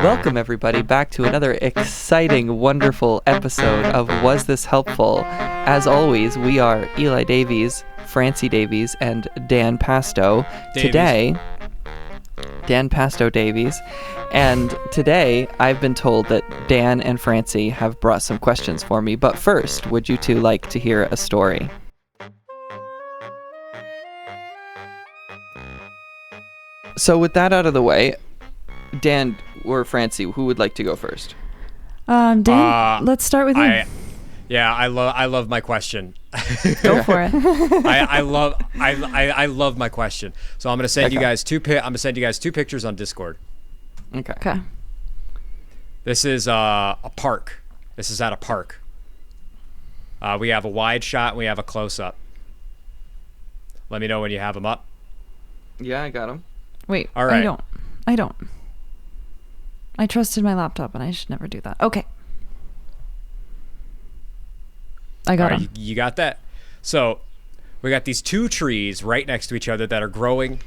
Welcome, everybody, back to another exciting, wonderful episode of Was This Helpful? As always, we are Eli Davies, Francie Davies, and Dan Pasto. Davies. Dan Pasto Davies. And today, I've been told that Dan and Francie have brought some questions for me. But first, would you two like to hear a story? So with that out of the way, Dan or Francie, who would like to go first? Dan, let's start with you. I love my question. Go for it. I love my question. So I'm gonna send you guys two pictures on Discord. Okay. This is a park. This is at a park. We have a wide shot and we have a close up. Let me know when you have them up. Yeah, I got him. Wait, All right. I don't. I trusted my laptop and I should never do that. Okay. I got him. You got that? So we got these two trees right next to each other that are growing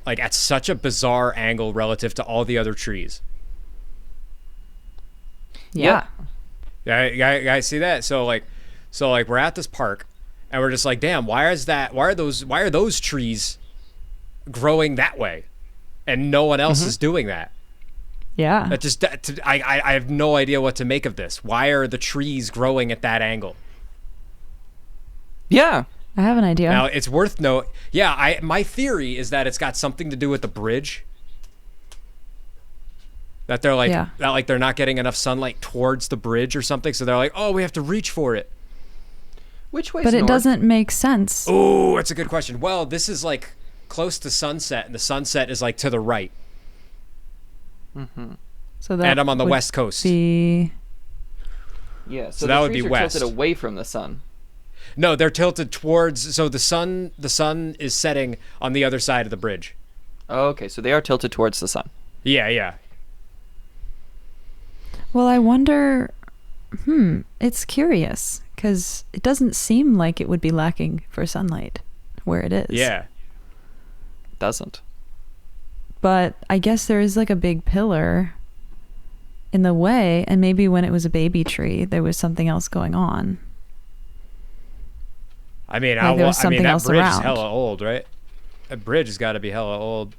like at such a bizarre angle relative to all the other trees. Yeah. Yeah, guys see that? So we're at this park and we're just like, damn, why are those trees growing that way? And no one else is doing that. Yeah. I have no idea what to make of this. Why are the trees growing at that angle? Yeah. I have an idea. Now it's worth note. Yeah, my theory is that it's got something to do with the bridge. That they're like they're not getting enough sunlight towards the bridge or something, so they're like, oh, we have to reach for it. Which way? But it doesn't make sense. Oh, that's a good question. Well, this is like close to sunset, and the sunset is like to the right. Mm-hmm. So that and I'm on the west coast. Yeah, so that the would trees be are west. tilted away from the sun. No, they're tilted towards. So the sun is setting on the other side of the bridge. Oh, okay, so they are tilted towards the sun. Yeah. Well, I wonder. It's curious because it doesn't seem like it would be lacking for sunlight where it is. Yeah. Doesn't. But I guess there is like a big pillar in the way, and maybe when it was a baby tree, there was something else going on. I mean, Like there was that something bridge else is around. hella old, right? That bridge has got to be hella old.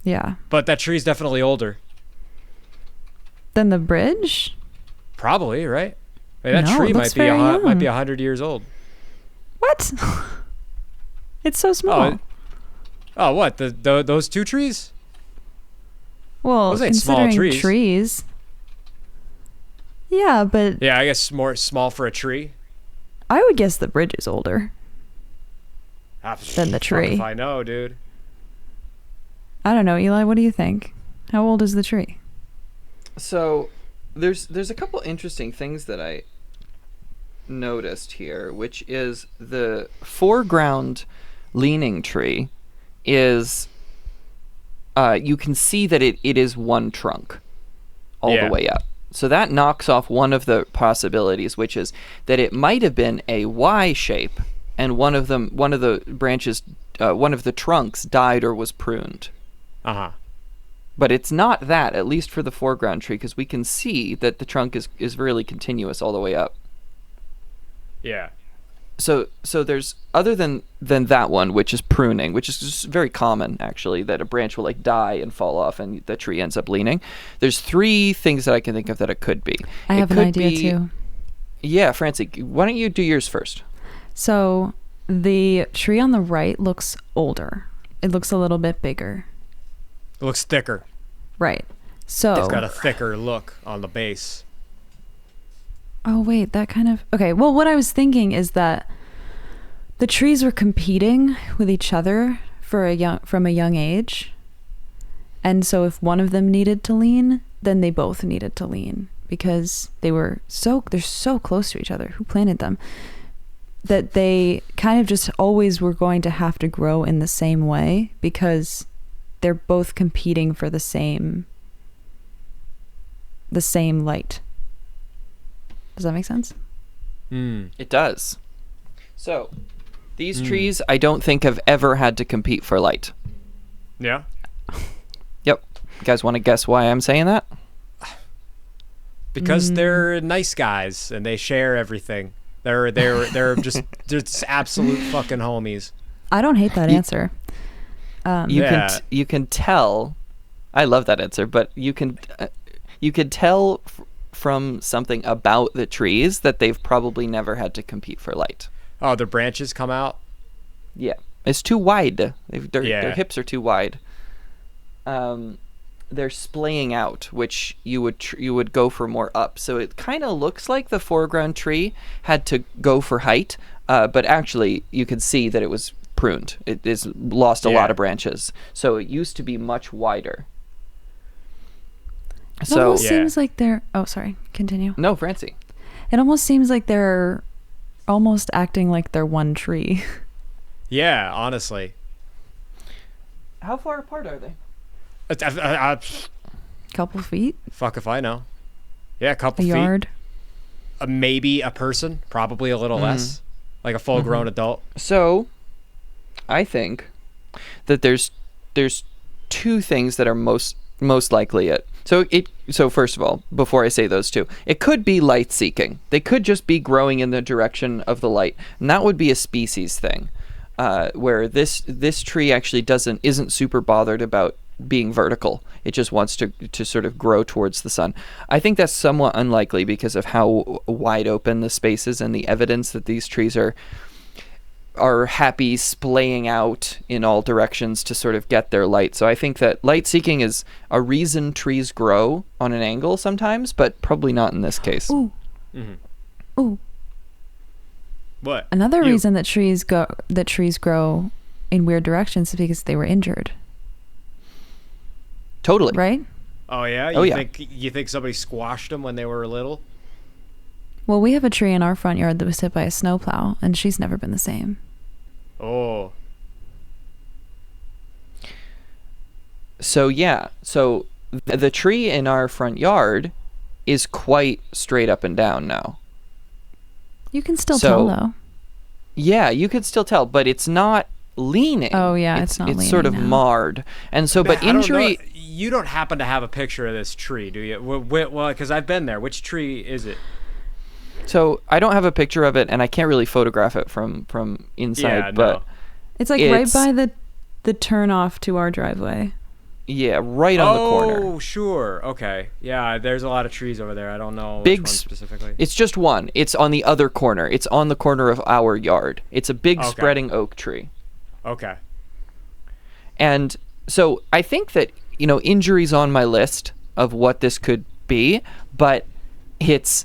Yeah. But that tree's definitely older. Then the bridge? Probably, right? I mean, that No, tree it might looks be very young. 100 years old. What? It's so small. Oh, what? Those two trees? Well, those ain't small considering trees. Yeah, but Yeah, I guess more small for a tree. I would guess the bridge is older. Than the Fuck tree. if I know, dude. I don't know, Eli, what do you think? How old is the tree? So there's a couple interesting things that I noticed here, which is the foreground leaning tree is you can see that it is one trunk all the way up. So that knocks off one of the possibilities, which is that it might have been a Y shape and one of the branches, one of the trunks died or was pruned. Uh-huh. But it's not that, at least for the foreground tree, because we can see that the trunk is really continuous all the way up. Yeah. So there's, other than that one, which is pruning, which is just very common, actually, that a branch will like die and fall off and the tree ends up leaning. There's three things that I can think of that it could be. I have an idea too. Yeah, Francie, why don't you do yours first? So the tree on the right looks older. It looks a little bit bigger. It looks thicker. Right. So It's got a thicker look on the base. Oh, wait, that kind of... Okay, well, what I was thinking is that the trees were competing with each other from a young age. And so if one of them needed to lean, then they both needed to lean because they're so close to each other. Who planted them? That they kind of just always were going to have to grow in the same way because they're both competing for the same light. Does that make sense? It does. So, these trees, I don't think have ever had to compete for light. Yeah? Yep. You guys want to guess why I'm saying that? Because they're nice guys and they share everything. They're just absolute fucking homies. I don't hate that answer. You can tell. I love that answer, but you can tell from something about the trees that they've probably never had to compete for light. Oh, their branches come out? Yeah, it's too wide. Their Yeah. hips are too wide. They're splaying out, which you would go for more up. So it kind of looks like the foreground tree had to go for height, but actually you can see that it was pruned. It is lost a lot of branches. So it used to be much wider. It So almost seems like they're... Oh, sorry. Continue. no, Francie. It almost seems like they're almost acting like they're one tree. Yeah, honestly. How far apart are they? Couple feet? Fuck if I know. Yeah, a couple A feet. yard? Maybe a person. Probably a little less. Like a full-grown adult. So I think that there's two things that are most likely it. So first of all, before I say those two, it could be light seeking. They could just be growing in the direction of the light, and that would be a species thing, where this tree actually isn't super bothered about being vertical. It just wants to sort of grow towards the sun. I think that's somewhat unlikely because of how wide open the space is and the evidence that these trees are happy splaying out in all directions to sort of get their light. So I think that light seeking is a reason trees grow on an angle sometimes, but probably not in this case. Ooh. Mm-hmm. Ooh. What? Another reason that trees grow in weird directions is because they were injured, Totally. right? Oh, yeah? You think somebody squashed them when they were little? Well, we have a tree in our front yard that was hit by a snowplow, and she's never been the same. Oh. So yeah, the tree in our front yard is quite straight up and down now. You can still tell, though. Yeah, you could still tell, but it's not leaning. Oh, yeah, it's not It's leaning sort of now. marred. And so, but I don't injury... know. You don't happen to have a picture of this tree, do you? Well, because I've been there. Which tree is it? So I don't have a picture of it, and I can't really photograph it from inside, Yeah, but... no. It's like right by the turn off to our driveway. Yeah, right on the corner. Oh, sure. Okay. Yeah, there's a lot of trees over there. I don't know Big which one specifically. It's just one. It's on the other corner. It's on the corner of our yard. It's a big Okay. spreading oak tree. Okay. And so I think that, injury's on my list of what this could be, but it's...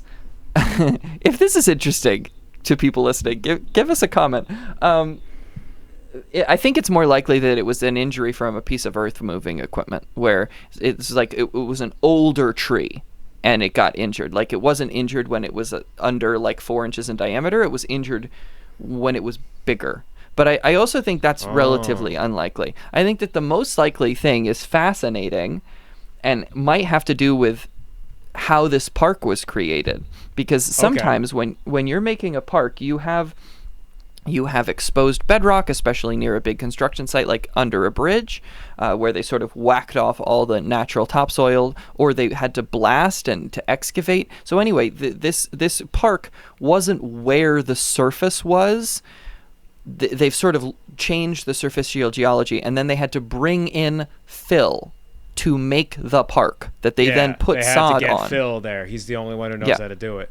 if this is interesting to people listening, give us a comment. I think it's more likely that it was an injury from a piece of earth-moving equipment, where it's like it was an older tree, and it got injured. Like, it wasn't injured when it was under like 4 inches in diameter. It was injured when it was bigger. But I also think that's relatively unlikely. I think that the most likely thing is fascinating, and might have to do with how this park was created. Because sometimes when you're making a park, you have exposed bedrock, especially near a big construction site like under a bridge, where they sort of whacked off all the natural topsoil, or they had to blast and to excavate. So anyway, this park wasn't where the surface was. They've sort of changed the surficial geology, and then they had to bring in fill to make the park that they then put sod to get on. Phil there. He's the only one who knows how to do it.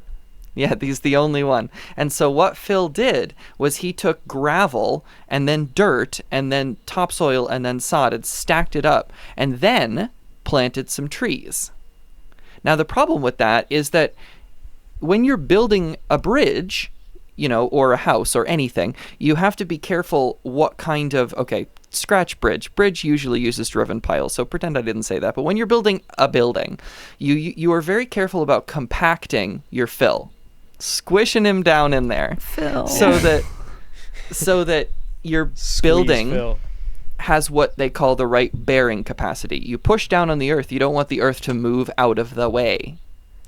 Yeah, he's the only one. And so what Phil did was he took gravel and then dirt and then topsoil and then sod and stacked it up and then planted some trees. Now, the problem with that is that when you're building a bridge, or a house or anything, you have to be careful what kind of, scratch bridge. Bridge usually uses driven piles, so pretend I didn't say that. But when you're building a building, you are very careful about compacting your fill, squishing him down in there, Phil. so that your building Phil. has what they call the right bearing capacity. You push down on the earth, you don't want the earth to move out of the way.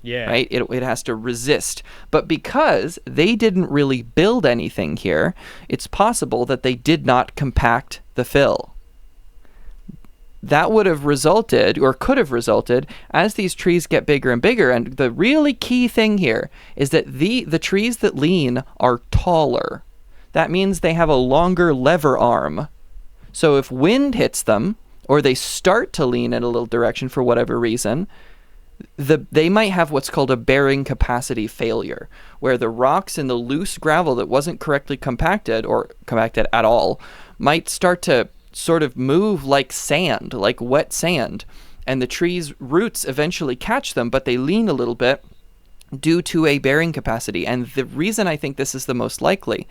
Yeah. Right? It has to resist. But because they didn't really build anything here, it's possible that they did not compact the fill. that would have resulted, or could have resulted, as these trees get bigger and bigger. And the really key thing here is that the trees that lean are taller. That means they have a longer lever arm. So if wind hits them, or they start to lean in a little direction for whatever reason, they might have what's called a bearing capacity failure, where the rocks and the loose gravel that wasn't correctly compacted, or compacted at all, might start to sort of move like sand, like wet sand. And the tree's roots eventually catch them, but they lean a little bit due to a bearing capacity. And the reason I think this is the most likely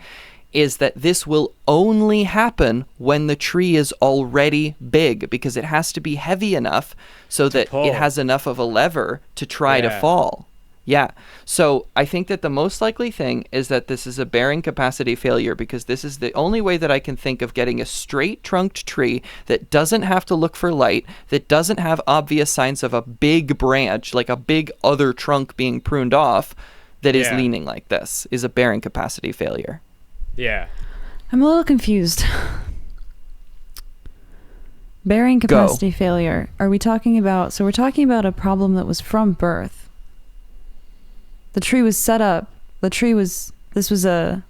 is that this will only happen when the tree is already big, because it has to be heavy enough so that it has enough of a lever to try to fall. Yeah. So I think that the most likely thing is that this is a bearing capacity failure, because this is the only way that I can think of getting a straight trunked tree that doesn't have to look for light, that doesn't have obvious signs of a big branch, like a big other trunk being pruned off, that is leaning like this, is a bearing capacity failure. Yeah. I'm a little confused. Bearing capacity failure. Are we talking about... So we're talking about a problem that was from birth. The tree was set up. This was a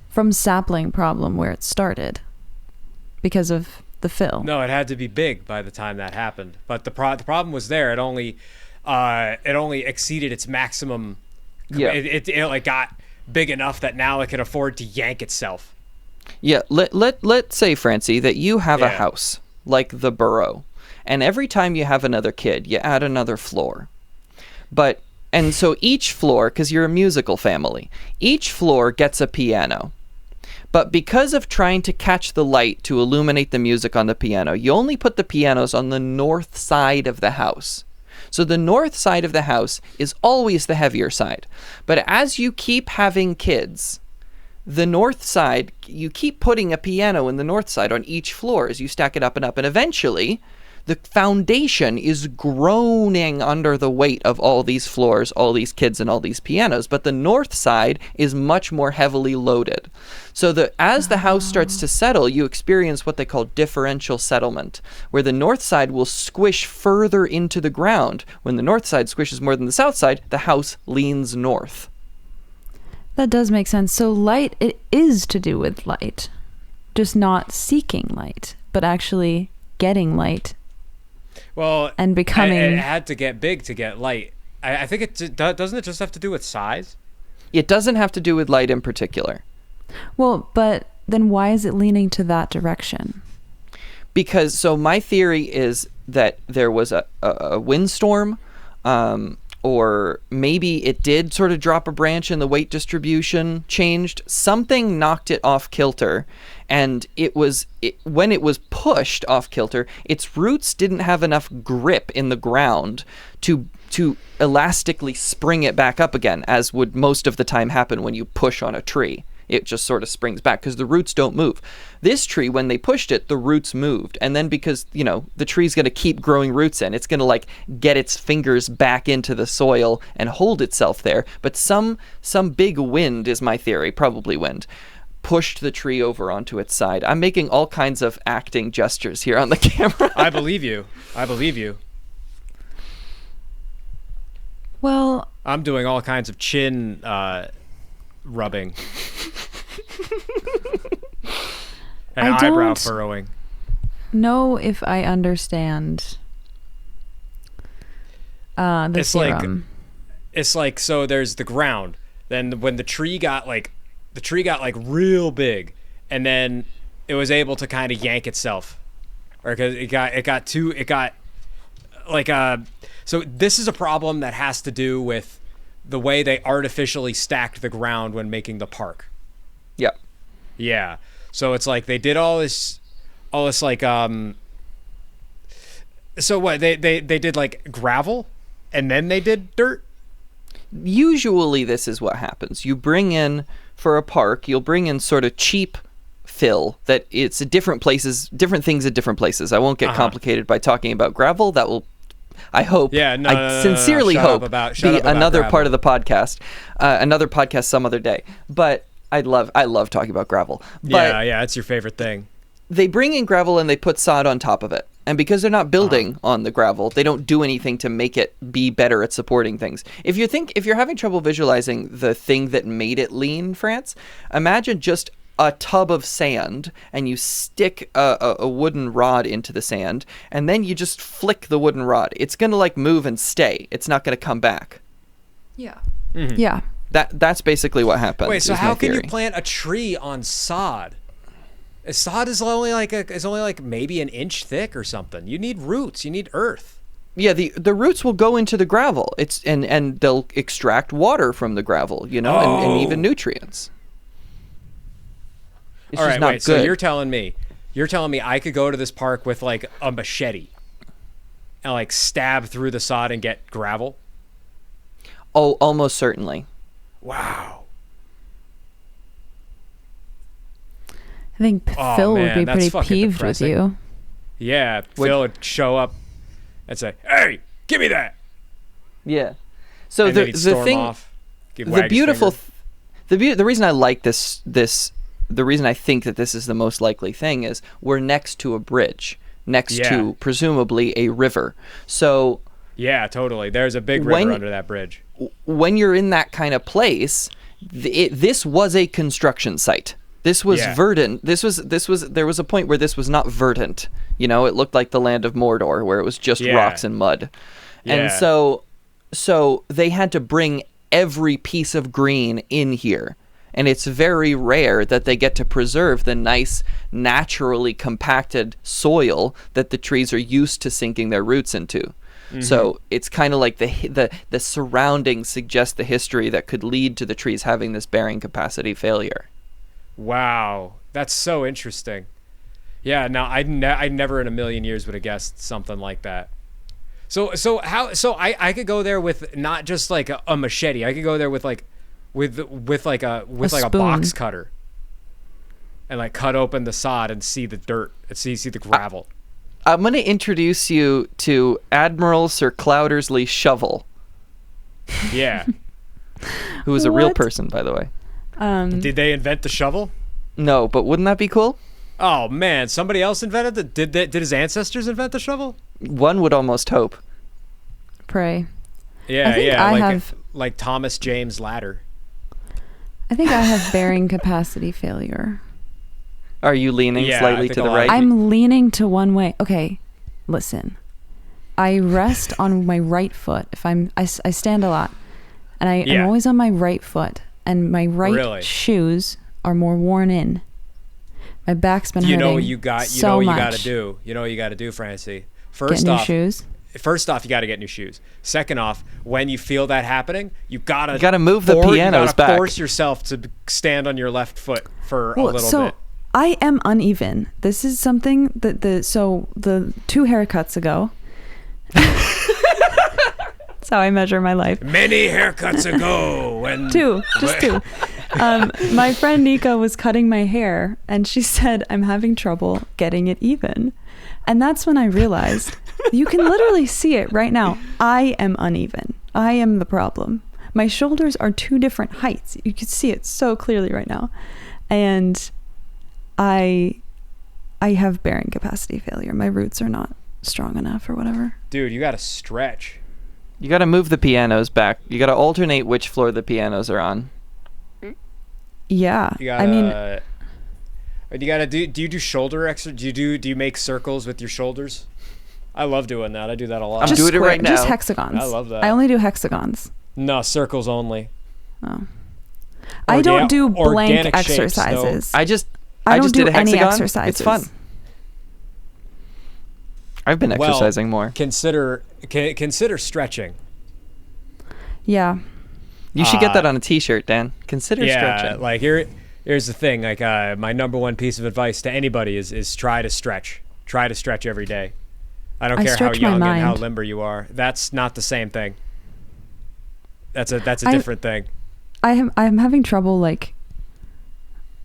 from sapling problem where it started because of the fill. No, it had to be big by the time that happened. But the problem was there. It only exceeded its maximum. Yeah. It like got big enough that now it can afford to yank itself. Yeah, let's say, Francie, that you have a house like the Burrow, and every time you have another kid, you add another floor. And so each floor, because you're a musical family, each floor gets a piano. But because of trying to catch the light to illuminate the music on the piano, you only put the pianos on the north side of the house. So the north side of the house is always the heavier side. But as you keep having kids, the north side, you keep putting a piano in the north side on each floor as you stack it up and up. And eventually, the foundation is groaning under the weight of all these floors, all these kids, and all these pianos. But the north side is much more heavily loaded. So as the house starts to settle, you experience what they call differential settlement, where the north side will squish further into the ground. When the north side squishes more than the south side, the house leans north. That does make sense. So light, it is to do with light, just not seeking light, but actually getting light. Well, and becoming... it had to get big to get light. I think doesn't it just have to do with size? It doesn't have to do with light in particular. Well, but then why is it leaning to that direction? Because, so my theory is that there was a windstorm, or maybe it did sort of drop a branch and the weight distribution changed. Something knocked it off kilter, and when it was pushed off kilter, its roots didn't have enough grip in the ground to elastically spring it back up again, as would most of the time happen when you push on a tree. It just sort of springs back because the roots don't move. This tree, when they pushed it, the roots moved. And then because, the tree's going to keep growing roots in, it's going to get its fingers back into the soil and hold itself there. But some big wind, is my theory, probably wind, pushed the tree over onto its side. I'm making all kinds of acting gestures here on the camera. I believe you. Well, I'm doing all kinds of chin rubbing and eyebrow furrowing. Know if I understand the theorem. It's like, so there's the ground. Then when the tree got real big, and then it was able to kind of yank itself, or because so this is a problem that has to do with the way they artificially stacked the ground when making the park. Yep. Yeah. So it's like they did all this like so what they did like gravel and then they did dirt? Usually this is what happens. You bring in, for a park, you'll bring in sort of cheap fill that it's at different places, different things at different places. I won't get complicated by talking about gravel. That will, I hope, I sincerely hope, be another gravel. part of the podcast, another podcast some other day. But I love talking about gravel. But yeah, it's your favorite thing. They bring in gravel and they put sod on top of it. And because they're not building on the gravel, they don't do anything to make it be better at supporting things. If you're having trouble visualizing the thing that made it lean, France, imagine just a tub of sand, and you stick a wooden rod into the sand, and then you just flick the wooden rod. It's going to like move and stay. It's not going to come back. Yeah. Mm-hmm. Yeah. That's basically what happens. Wait, so is how my can you theory. plant a tree on sod? Sod is only like maybe an inch thick or something. You need roots. You need earth. Yeah, the roots will go into the gravel. And they'll extract water from the gravel, and even nutrients. It's All just right, not wait. good. So you're telling me I could go to this park with like a machete and like stab through the sod and get gravel? Oh, almost certainly. Wow. I think Oh, Phil man, would be that's pretty fucking peeved depressing. with you. Yeah, Phil would show up and say, "Hey, give me that." Yeah. So And then the he'd storm thing, off, the wag his beautiful, finger. the reason I like this, the reason I think that this is the most likely thing is we're next to a bridge, next Yeah. to presumably a river. So Yeah, totally. There's a big When- river under that bridge. when you're in that kind of place, this was a construction site. This was Yeah. verdant. There was a point where this was not verdant. It looked like the land of Mordor, where it was just Yeah. rocks and mud. And Yeah. so they had to bring every piece of green in here. And it's very rare that they get to preserve the nice, naturally compacted soil that the trees are used to sinking their roots into. So it's kind of like the surroundings suggest the history that could lead to the trees having this bearing capacity failure. Wow, that's so interesting. Yeah, no, I never in a million years would have guessed something like that. So I could go there with not just like a machete. I could go there with like with a spoon. box cutter and like cut open the sod and see the dirt and see the gravel. I'm going to introduce you to Admiral Sir Cloudersley Shovel, Yeah. who is a real What? person, by the way. Did they invent the shovel? No, but wouldn't that be cool? Oh man, somebody else invented the did his ancestors invent the shovel? One would almost hope. Pray. Yeah, I think yeah, I like have- like Thomas James Ladder. I think I have bearing capacity failure. Are you leaning Yeah, I slightly think to a the lot of right? I'm leaning to one way. Okay, listen. I rest on my right foot. I stand a lot, and I Yeah. am always on my right foot, and my right Really? shoes are more worn in. My back's been You hurting know what you got. You so know what you much. got to do. You know what you got to do, Francie. Get First new off, shoes. you got to get new shoes. Second off, when you feel that happening, you gotta move the pianos you gotta back. force yourself to stand on your left foot for a Well, little so bit. I am uneven. This is something that the 2 haircuts ago. That's how I measure my life. Many haircuts ago, when Just two. My friend Nika was cutting my hair, and she said, "I'm having trouble getting it even," and that's when I realized you can literally see it right now. I am uneven. I am the problem. My shoulders are 2 different heights. You can see it so clearly right now, and I have bearing capacity failure. My roots are not strong enough or whatever. Dude, you gotta stretch. You got to move the pianos back. You got to alternate which floor the pianos are on. Yeah. You gotta. I mean, you gotta do. Do you do shoulder exercise? Do you make circles with your shoulders? I love doing that. I do that a lot. I'm doing it right just now. hexagons. I love that. I only do hexagons. No, circles only. Oh. I don't do blank organic shapes, no. exercises. I just I don't just do did a any hexagon. exercises. It's fun. I've been Well, exercising more. Consider stretching. Yeah. You should get that on a t-shirt, Dan. Consider Yeah, stretching. like here's the thing. Like my number one piece of advice to anybody is try to stretch. Try to stretch every day. I don't I care how stretch my young and how mind. limber you are. That's not the same thing. That's a different thing. I'm having trouble like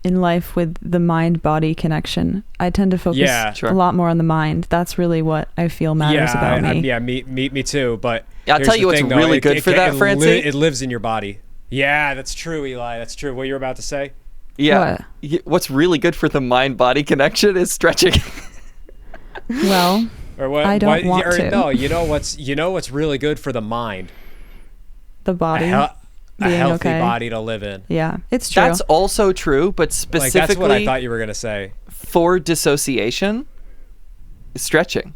in life with the mind-body connection. I tend to focus Yeah. Sure. a lot more on the mind. That's really what I feel matters about me. Me too. But Yeah, I'll here's tell the you what's thing, though. really good for that, Francie. It lives in your body. Yeah, that's true, Eli. That's true. What you're about to say? Yeah. What's really good for the mind-body connection is stretching. Well, Or what? I don't want or to. No, you know what's really good for the mind. The body A being healthy okay. body to live in. Yeah, it's true. That's also true, but Like specifically that's what I thought you were gonna say. for dissociation, stretching.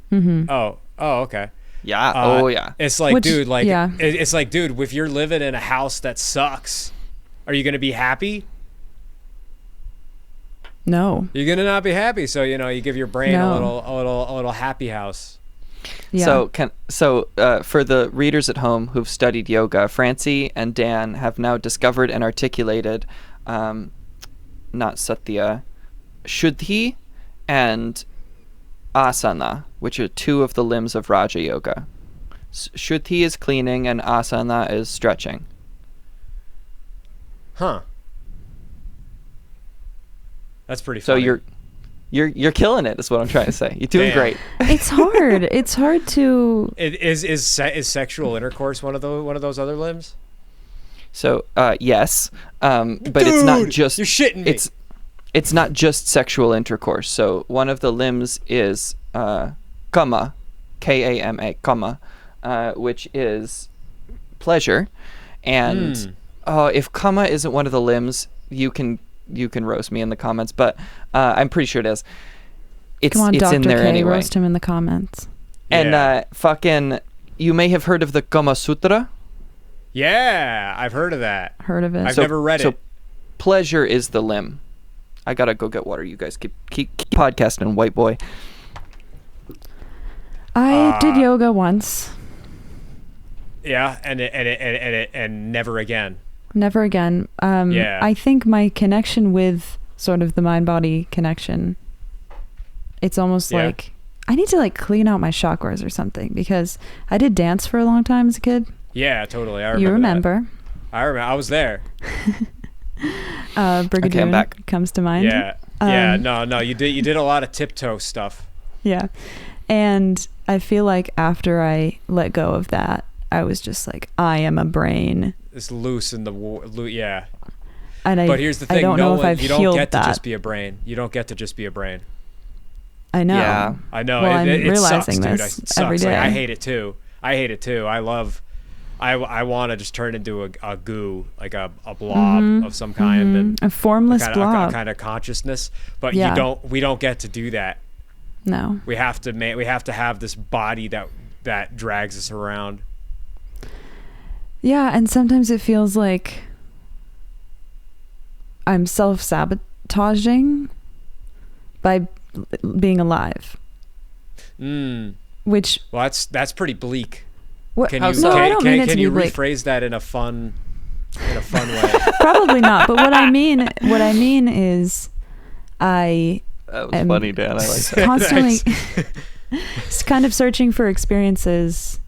Oh, okay. Yeah. Oh yeah. It's like, Which- dude, like yeah. it's like, dude, if you're living in a house that sucks, are you gonna be happy? No. You're gonna not be happy. So you give your brain No. a little happy house. Yeah. So for the readers at home who've studied yoga, Francie and Dan have now discovered and articulated, not satya, shuddhi, and asana, which are two of the limbs of Raja Yoga. Shuddhi is cleaning and asana is stretching. Huh. That's pretty So funny. you're killing it, is what I'm trying to say. You're doing Damn. great. It's hard. It's hard to. Is sexual intercourse one of those other limbs? So yes, but it's not Dude, just you're shitting me. It's not just sexual intercourse. So one of the limbs is kama, Kama, kama, which is pleasure. And if kama isn't one of the limbs, you can roast me in the comments, but I'm pretty sure it is. It's Come on, it's Dr. in there K, anyway. roast him in the comments. And Yeah. fucking, you may have heard of the Kama Sutra. Yeah, I've heard of that. Heard of it? I've never read it. Pleasure is the limb. I gotta go get water. You guys keep podcasting, white boy. I did yoga once. Yeah, and never again. Never again. Yeah. I think my connection with sort of the mind-body connection, it's almost Yeah. like I need to like clean out my chakras or something, because I did dance for a long time as a kid. Yeah, totally. I remember. You remember? That. I remember. I was there. Brigadoon back. comes to mind. Yeah. Yeah. No. You did a lot of tiptoe stuff. Yeah. And I feel like after I let go of that, I was just like, I am a brain. It's loose in the yeah. And But here's the thing: I don't know if I've you don't healed get that. to just be a brain. You don't get to just be a brain. I know. Yeah. I know. Well, I'm it realizing sucks, dude. this It sucks. every day. Like, I hate it too. I want to just turn into a goo, like a blob of some kind, and A formless a blob. kind of consciousness. But Yeah. we don't get to do that. No. We have to have this body that drags us around. Yeah, and sometimes it feels like I'm self-sabotaging by being alive, which Well, that's pretty bleak. what? Can How you so? No, I don't mean it to can be you bleak. rephrase that in a fun way? Probably not. But what I mean is, I That was am funny, Dan. I like that. constantly kind of searching for experiences,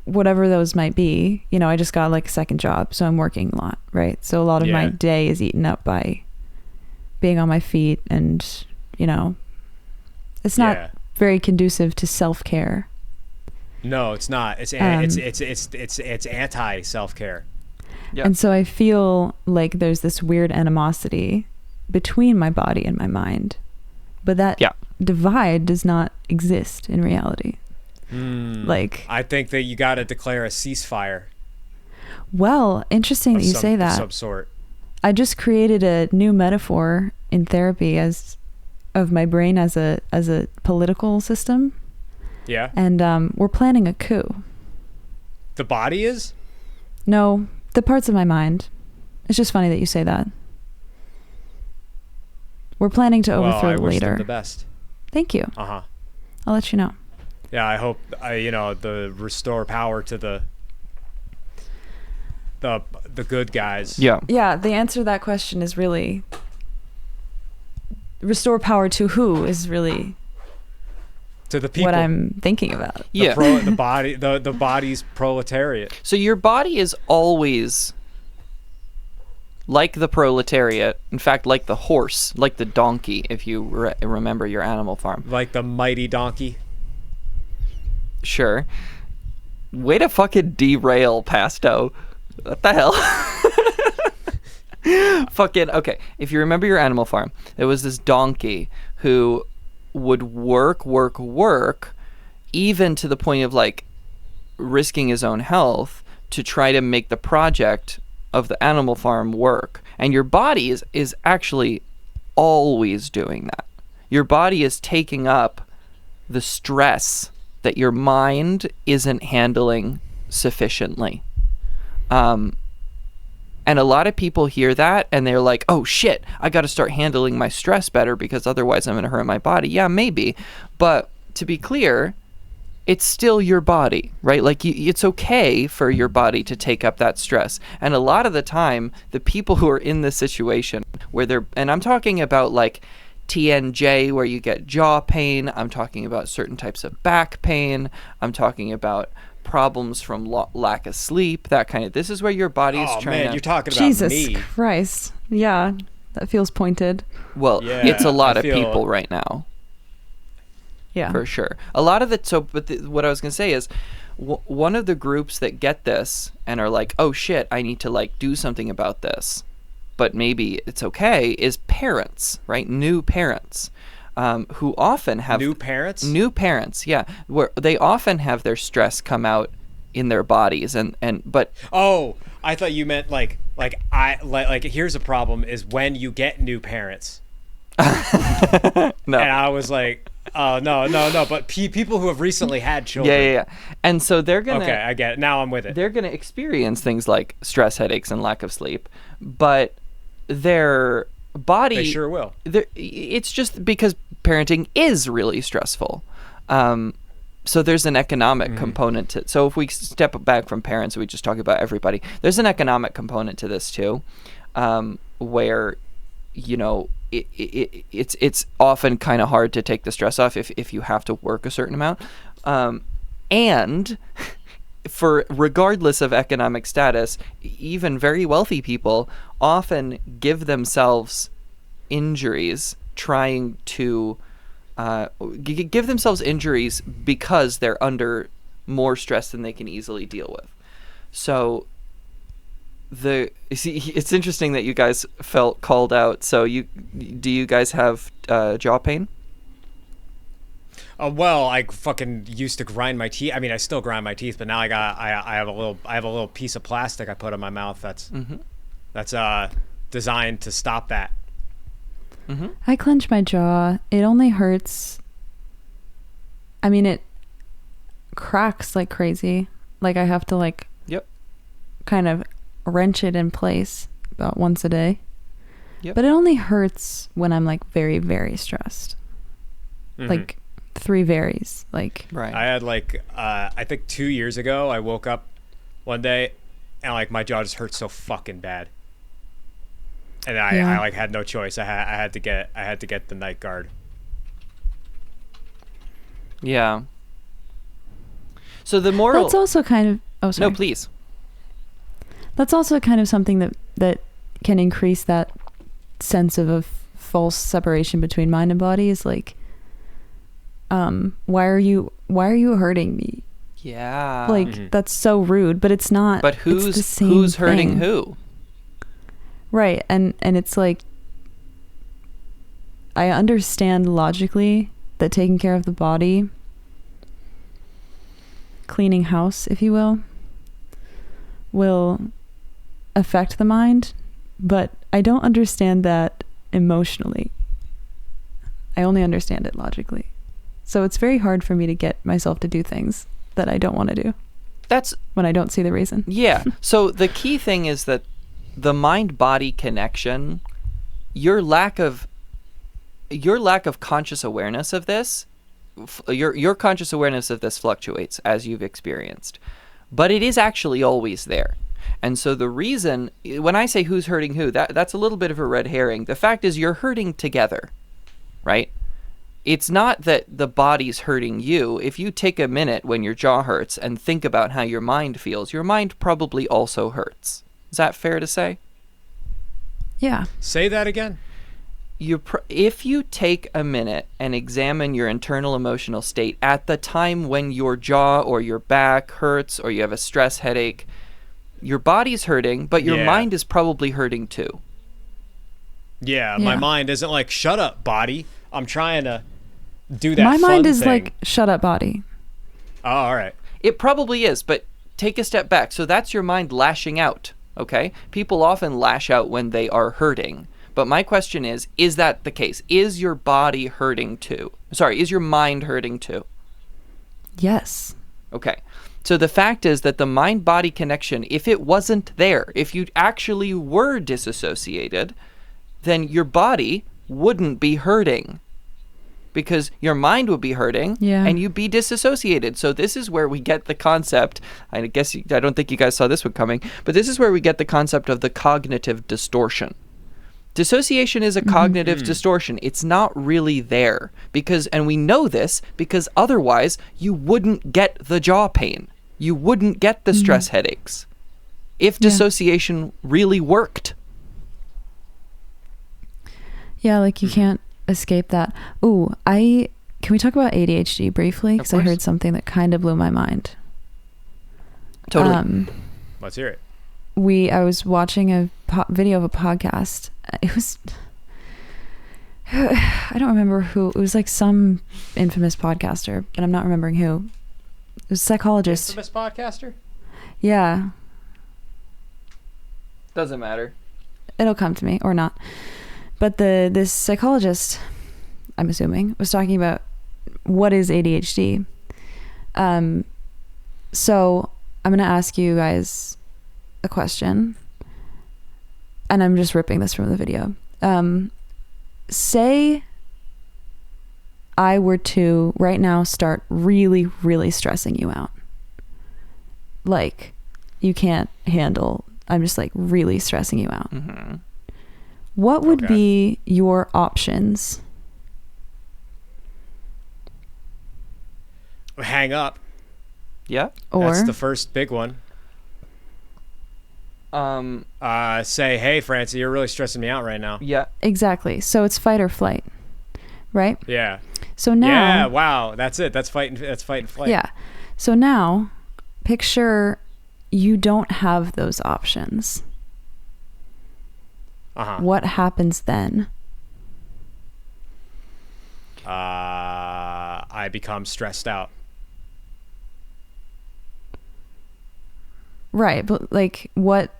whatever those might be. You know, I just got like a second job, so I'm working a lot, right? So a lot of my Yeah. day is eaten up by being on my feet, and you know, it's not Yeah. very conducive to self-care. No, it's not. It's anti self-care. Yeah. And so I feel like there's this weird animosity between my body and my mind, but that Yeah. divide does not exist in reality. Like, I think that you got to declare a ceasefire. well, interesting Of that you say of that. some sort. I just created a new metaphor in therapy of my brain as a political system, Yeah. and we're planning a coup. The body is? No, the parts of my mind. It's just funny that you say that. We're planning to Well, overthrow I the wish leader. them the best. Thank you. Uh-huh. I'll let you know. Yeah, I hope the restore power to the good guys. Yeah. Yeah, the answer to that question is really restore power to who is really To the people. what I'm thinking about. Yeah. The body's proletariat. So your body is always like the proletariat. In fact, like the horse, like the donkey, if you remember your Animal Farm. Like the mighty donkey. Sure. Way to fucking derail, Pasto. What the hell? Fucking, okay. If you remember your Animal Farm, there was this donkey who would work, even to the point of like risking his own health to try to make the project of the animal farm work. And your body is actually always doing that. Your body is taking up the stress that your mind isn't handling sufficiently. And a lot of people hear that and they're like, oh shit, I got to start handling my stress better because otherwise I'm going to hurt my body. Yeah, maybe. But to be clear, it's still your body, right? Like it's okay for your body to take up that stress. And a lot of the time, the people who are in this situation where and I'm talking about like TNJ where you get jaw pain. I'm talking about certain types of back pain. I'm talking about problems from lack of sleep, that kind of. This is where your body is trying to. You're talking about Jesus me. Christ. Yeah, that feels pointed. Well, Yeah, it's a lot I of feel- people right now. Yeah. For sure. A lot of it. So, but what I was going to say is one of the groups that get this and are like, oh shit, I need to like do something about this, but maybe it's okay, is parents, right? New parents. Who often have New parents? New parents, yeah, where they often have their stress come out in their bodies, but Oh, I thought you meant like here's a problem is when you get new parents. no, And I was like, oh no, but people who have recently had children. yeah, and so they're gonna Okay, I get it. Now I'm with it. they're gonna experience things like stress, headaches, and lack of sleep, but their body They sure will. It's just because parenting is really stressful. So there's an economic component to. So if we step back from parents, we just talk about everybody. There's an economic component to this too, where it's often kind of hard to take the stress off if you have to work a certain amount, and for regardless of economic status, even very wealthy people often give themselves injuries trying to give themselves injuries because they're under more stress than they can easily deal with. So it's interesting that you guys felt called out. So do you guys have jaw pain? Well, I fucking used to grind my teeth. I mean, I still grind my teeth, but now I have a little piece of plastic I put in my mouth that's designed to stop that. I clench my jaw. It only hurts. I mean, it cracks like crazy. Like I have to like Yep. kind of wrench it in place about once a day. Yep. But it only hurts when I'm like very, very stressed. Like 3 varies. Like Right. I had like I think 2 years ago I woke up one day and like my jaw just hurt so fucking bad. And I like had no choice. I had to get the night guard. Yeah. So the moral. that's also kind of No, please. That's also kind of something that can increase that sense of a false separation between mind and body is like why are you hurting me? Yeah. Like that's so rude, but it's not. But it's the same who's hurting thing. who? Right. And it's like I understand logically that taking care of the body, cleaning house, if you will affect the mind, but I don't understand that emotionally. I only understand it logically. So it's very hard for me to get myself to do things that I don't want to do That's when I don't see the reason. yeah. So the key thing is that the mind-body connection, your lack of conscious awareness of this, your conscious awareness of this fluctuates as you've experienced, but it is actually always there. And so the reason, when I say who's hurting who, that's a little bit of a red herring. The fact is you're hurting together, right? It's not that the body's hurting you. If you take a minute when your jaw hurts and think about how your mind feels, your mind probably also hurts. Is that fair to say? Yeah. Say that again. If you take a minute and examine your internal emotional state at the time when your jaw or your back hurts or you have a stress headache, your body's hurting, but your mind is probably hurting too. Yeah, my mind isn't like, shut up, body. I'm trying to do that. My mind fun is thing. like, shut up, body. Oh, all right. It probably is, but take a step back. So that's your mind lashing out, okay? People often lash out when they are hurting. But my question is that the case? Is your body hurting too? Sorry, is your mind hurting too? Yes. Okay. So the fact is that the mind-body connection, if it wasn't there, if you actually were disassociated, then your body wouldn't be hurting. Because your mind would be hurting and you'd be disassociated. So this is where we get the concept. I guess I don't think you guys saw this one coming, but this is where we get the concept of the cognitive distortion. Dissociation is a cognitive distortion. It's not really there and we know this because otherwise you wouldn't get the jaw pain. You wouldn't get the stress headaches if dissociation really worked. Yeah, like you can't escape that. Ooh, can we talk about ADHD briefly? Because I heard something that kind of blew my mind. Totally. Let's hear it. I was watching a video of a podcast. It was, I don't remember who. It was like some infamous podcaster, but I'm not remembering who. It was a psychologist. Infamous podcaster? Yeah. Doesn't matter. It'll come to me or not. But this psychologist, I'm assuming, was talking about what is ADHD. So I'm going to ask you guys a question, and I'm just ripping this from the video. Say I were to right now start really, really stressing you out. Like you can't handle, I'm just like really stressing you out. Mm-hmm. What would be your options? Hang up. Yeah. Or That's the first big one. Say, hey, Francie, you're really stressing me out right now. Yeah. exactly. So it's fight or flight, right? Yeah. So now, Yeah. Wow. That's it. That's fight and flight. yeah. So now, picture you don't have those options. Uh-huh. What happens then? I become stressed out. Right, but like what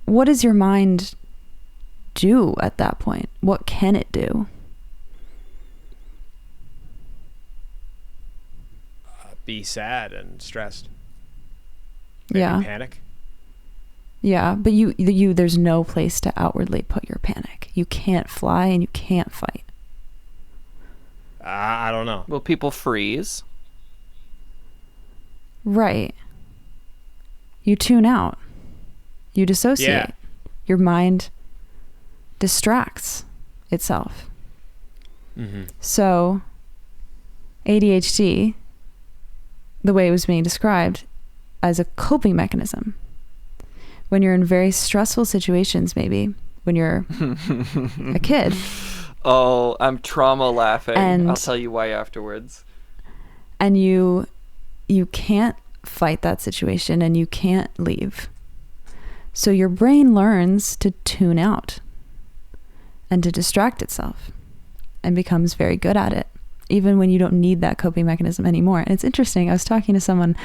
does your mind do at that point? What can it do? Be sad and stressed. Maybe Yeah. panic. Yeah, but you there's no place to outwardly put your panic. You can't fly and you can't fight. I don't know. Will people freeze? Right. You tune out. You dissociate. Yeah. Your mind distracts itself. Mm-hmm. So ADHD, the way it was being described, as a coping mechanism. When you're in very stressful situations, maybe when you're a kid. Oh, I'm trauma laughing. And- I'll tell you why afterwards. And you can't fight that situation and you can't leave. So your brain learns to tune out and to distract itself and becomes very good at it, even when you don't need that coping mechanism anymore. And it's interesting. I was talking to someone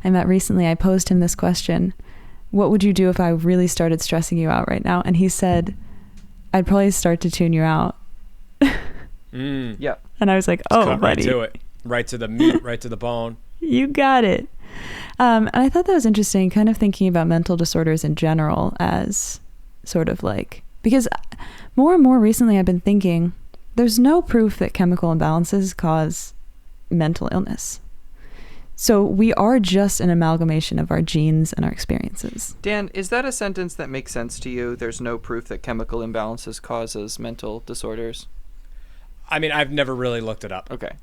I met recently. I posed him this question: what would you do if I really started stressing you out right now? And he said, I'd probably start to tune you out. Yeah. And I was like, oh, Cut buddy. right to it. Right to the meat, right to the bone. You got it. And I thought that was interesting, kind of thinking about mental disorders in general as sort of like, because more and more recently I've been thinking there's no proof that chemical imbalances cause mental illness. So we are just an amalgamation of our genes and our experiences. Dan, is that a sentence that makes sense to you? There's no proof that chemical imbalances causes mental disorders? I mean, I've never really looked it up. Okay.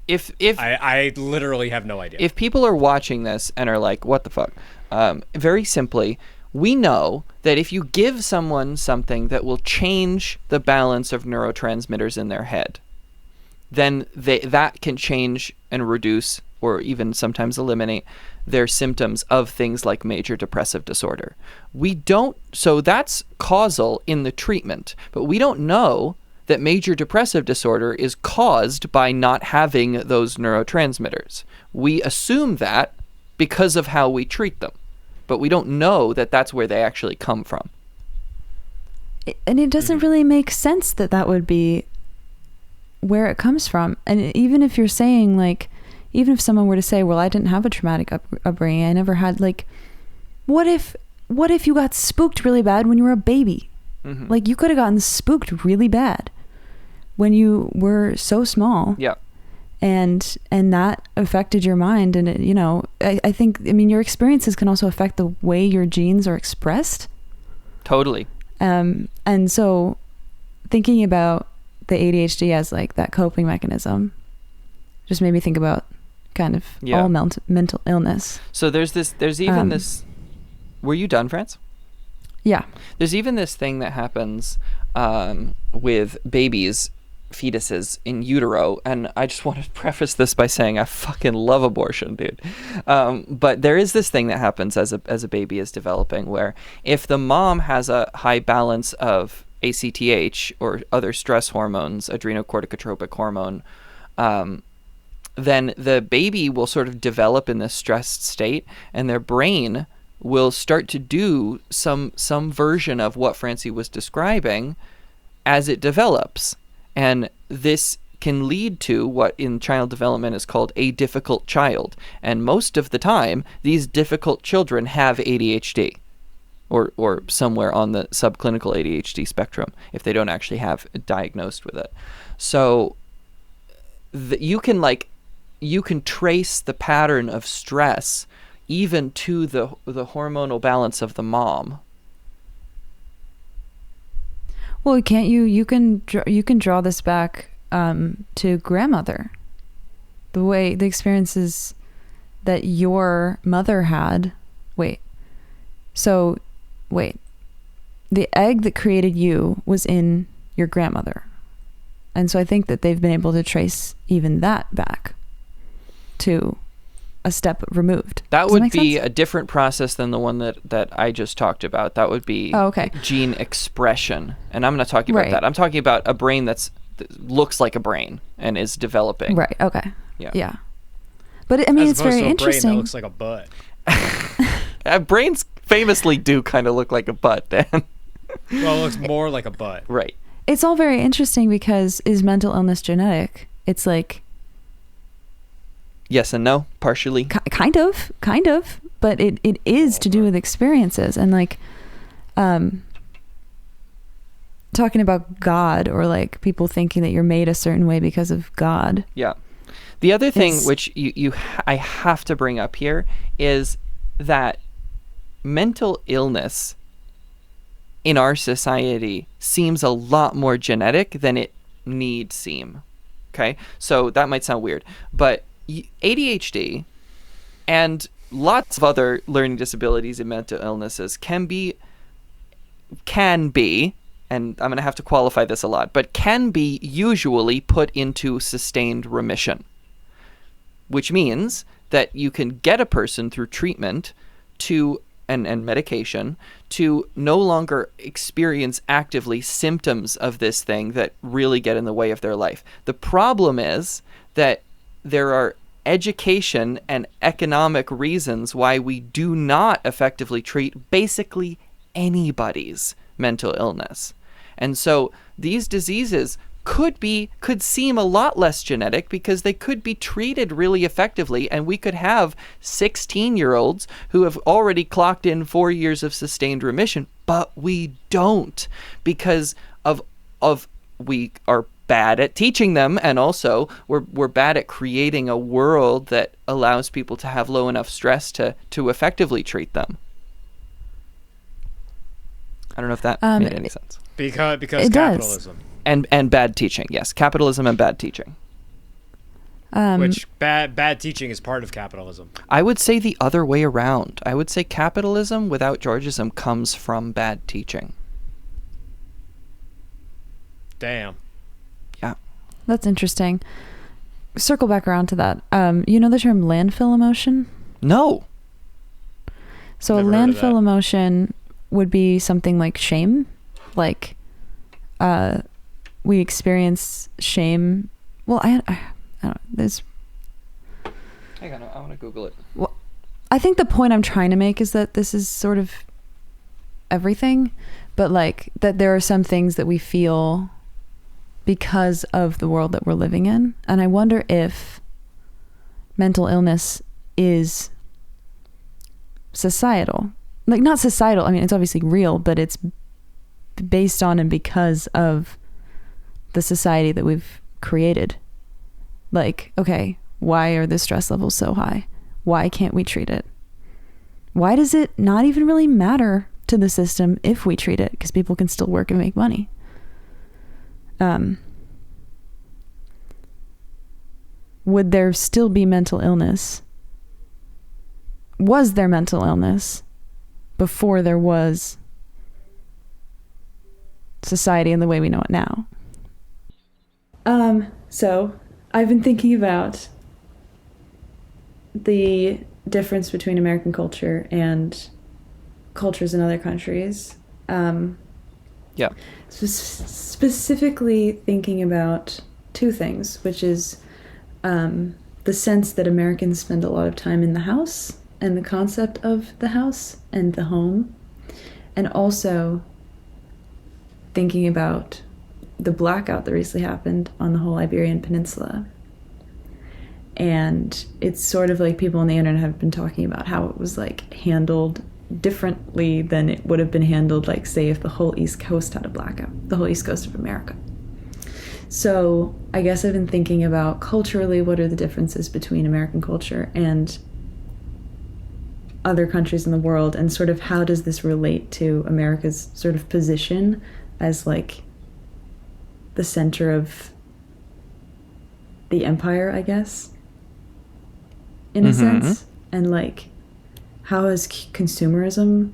If I literally have no idea. if people are watching this and are like, what the fuck? Very simply, we know that if you give someone something that will change the balance of neurotransmitters in their head, then that can change and reduce or even sometimes eliminate their symptoms of things like major depressive disorder. So that's causal in the treatment, but we don't know that major depressive disorder is caused by not having those neurotransmitters. We assume that because of how we treat them, but we don't know that that's where they actually come from. And it doesn't really make sense that that would be where it comes from. And even if you're saying, like, even if someone were to say, well, I didn't have a traumatic upbringing, I never had, like, what if you got spooked really bad when you were a baby? Mm-hmm. Like, you could have gotten spooked really bad when you were so small. Yeah. And that affected your mind. And, it, you know, I think, I mean, your experiences can also affect the way your genes are expressed. Totally. And so thinking about the ADHD as like that coping mechanism just made me think about kind of all mental illness. So there's even this, were you done, France? Yeah. There's even this thing that happens with babies, fetuses in utero, and I just want to preface this by saying I fucking love abortion, dude. But there is this thing that happens as a baby is developing, where if the mom has a high balance of ACTH or other stress hormones, adrenocorticotropic hormone, then the baby will sort of develop in this stressed state, and their brain will start to do some version of what Francie was describing as it develops. And this can lead to what in child development is called a difficult child. And most of the time, these difficult children have ADHD or somewhere on the subclinical ADHD spectrum if they don't actually have diagnosed with it. So you can trace the pattern of stress even to the hormonal balance of the mom. Well, can't you can draw this back to grandmother, the experiences that your mother had. The egg that created you was in your grandmother, and so I think that they've been able to trace even that back to a step removed. That would be a different process than the one that I just talked about. That would be gene expression. And I'm not talking about that. I'm talking about a brain that looks like a brain and is developing. Right. Okay. Yeah. But I mean, it's very interesting. interesting. Brain that looks like a butt. Brains famously do kind of look like a butt, Dan. Well, it looks more like a butt. Right. It's all very interesting because is mental illness genetic? It's like, yes and no, partially. Kind of, but it is to do with experiences and like, talking about God or like people thinking that you're made a certain way because of God. Yeah. The other thing which I have to bring up here is that mental illness in our society seems a lot more genetic than it need seem. Okay? So that might sound weird, but ADHD and lots of other learning disabilities and mental illnesses can be, and I'm going to have to qualify this a lot, but can be usually put into sustained remission, which means that you can get a person through treatment and medication to no longer experience actively symptoms of this thing that really get in the way of their life. The problem is that there are education and economic reasons why we do not effectively treat basically anybody's mental illness. And so these diseases could seem a lot less genetic because they could be treated really effectively, and we could have 16-year-olds who have already clocked in 4 years of sustained remission, but we don't because of we are bad at teaching them, and also we're bad at creating a world that allows people to have low enough stress to effectively treat them. I don't know if that made any sense. Because it capitalism. Does. And bad teaching, yes. Capitalism and bad teaching. Which bad teaching is part of capitalism. I would say the other way around. I would say capitalism without Georgism comes from bad teaching. Damn. Yeah. That's interesting. Circle back around to that. You know the term landfill emotion? No. So Never heard of landfill that. emotion would be something like shame, like we experience shame. Well, I don't know. There's. Hang on, I want to Google it. Well, I think the point I'm trying to make is that this is sort of everything, but like that there are some things that we feel because of the world that we're living in. And I wonder if mental illness is societal. Like, not societal. I mean, it's obviously real, but it's based on and because of the society that we've created. Like, okay, why are the stress levels so high? Why can't we treat it? Why does it not even really matter to the system if we treat it? Because people can still work and make money. Would there still be mental illness? Was there mental illness before there was society in the way we know it now? So I've been thinking about the difference between American culture and cultures in other countries. Yeah. Specifically thinking about two things, which is the sense that Americans spend a lot of time in the house and the concept of the house and the home, and also thinking about the blackout that recently happened on the whole Iberian Peninsula. And it's sort of like people on the internet have been talking about how it was like handled differently than it would have been handled, like, say, if the whole East Coast had a blackout, the whole East Coast of America. So I guess I've been thinking about culturally, what are the differences between American culture and other countries in the world, and sort of how does this relate to America's sort of position as like the center of the empire, I guess, in a sense. And like, how has consumerism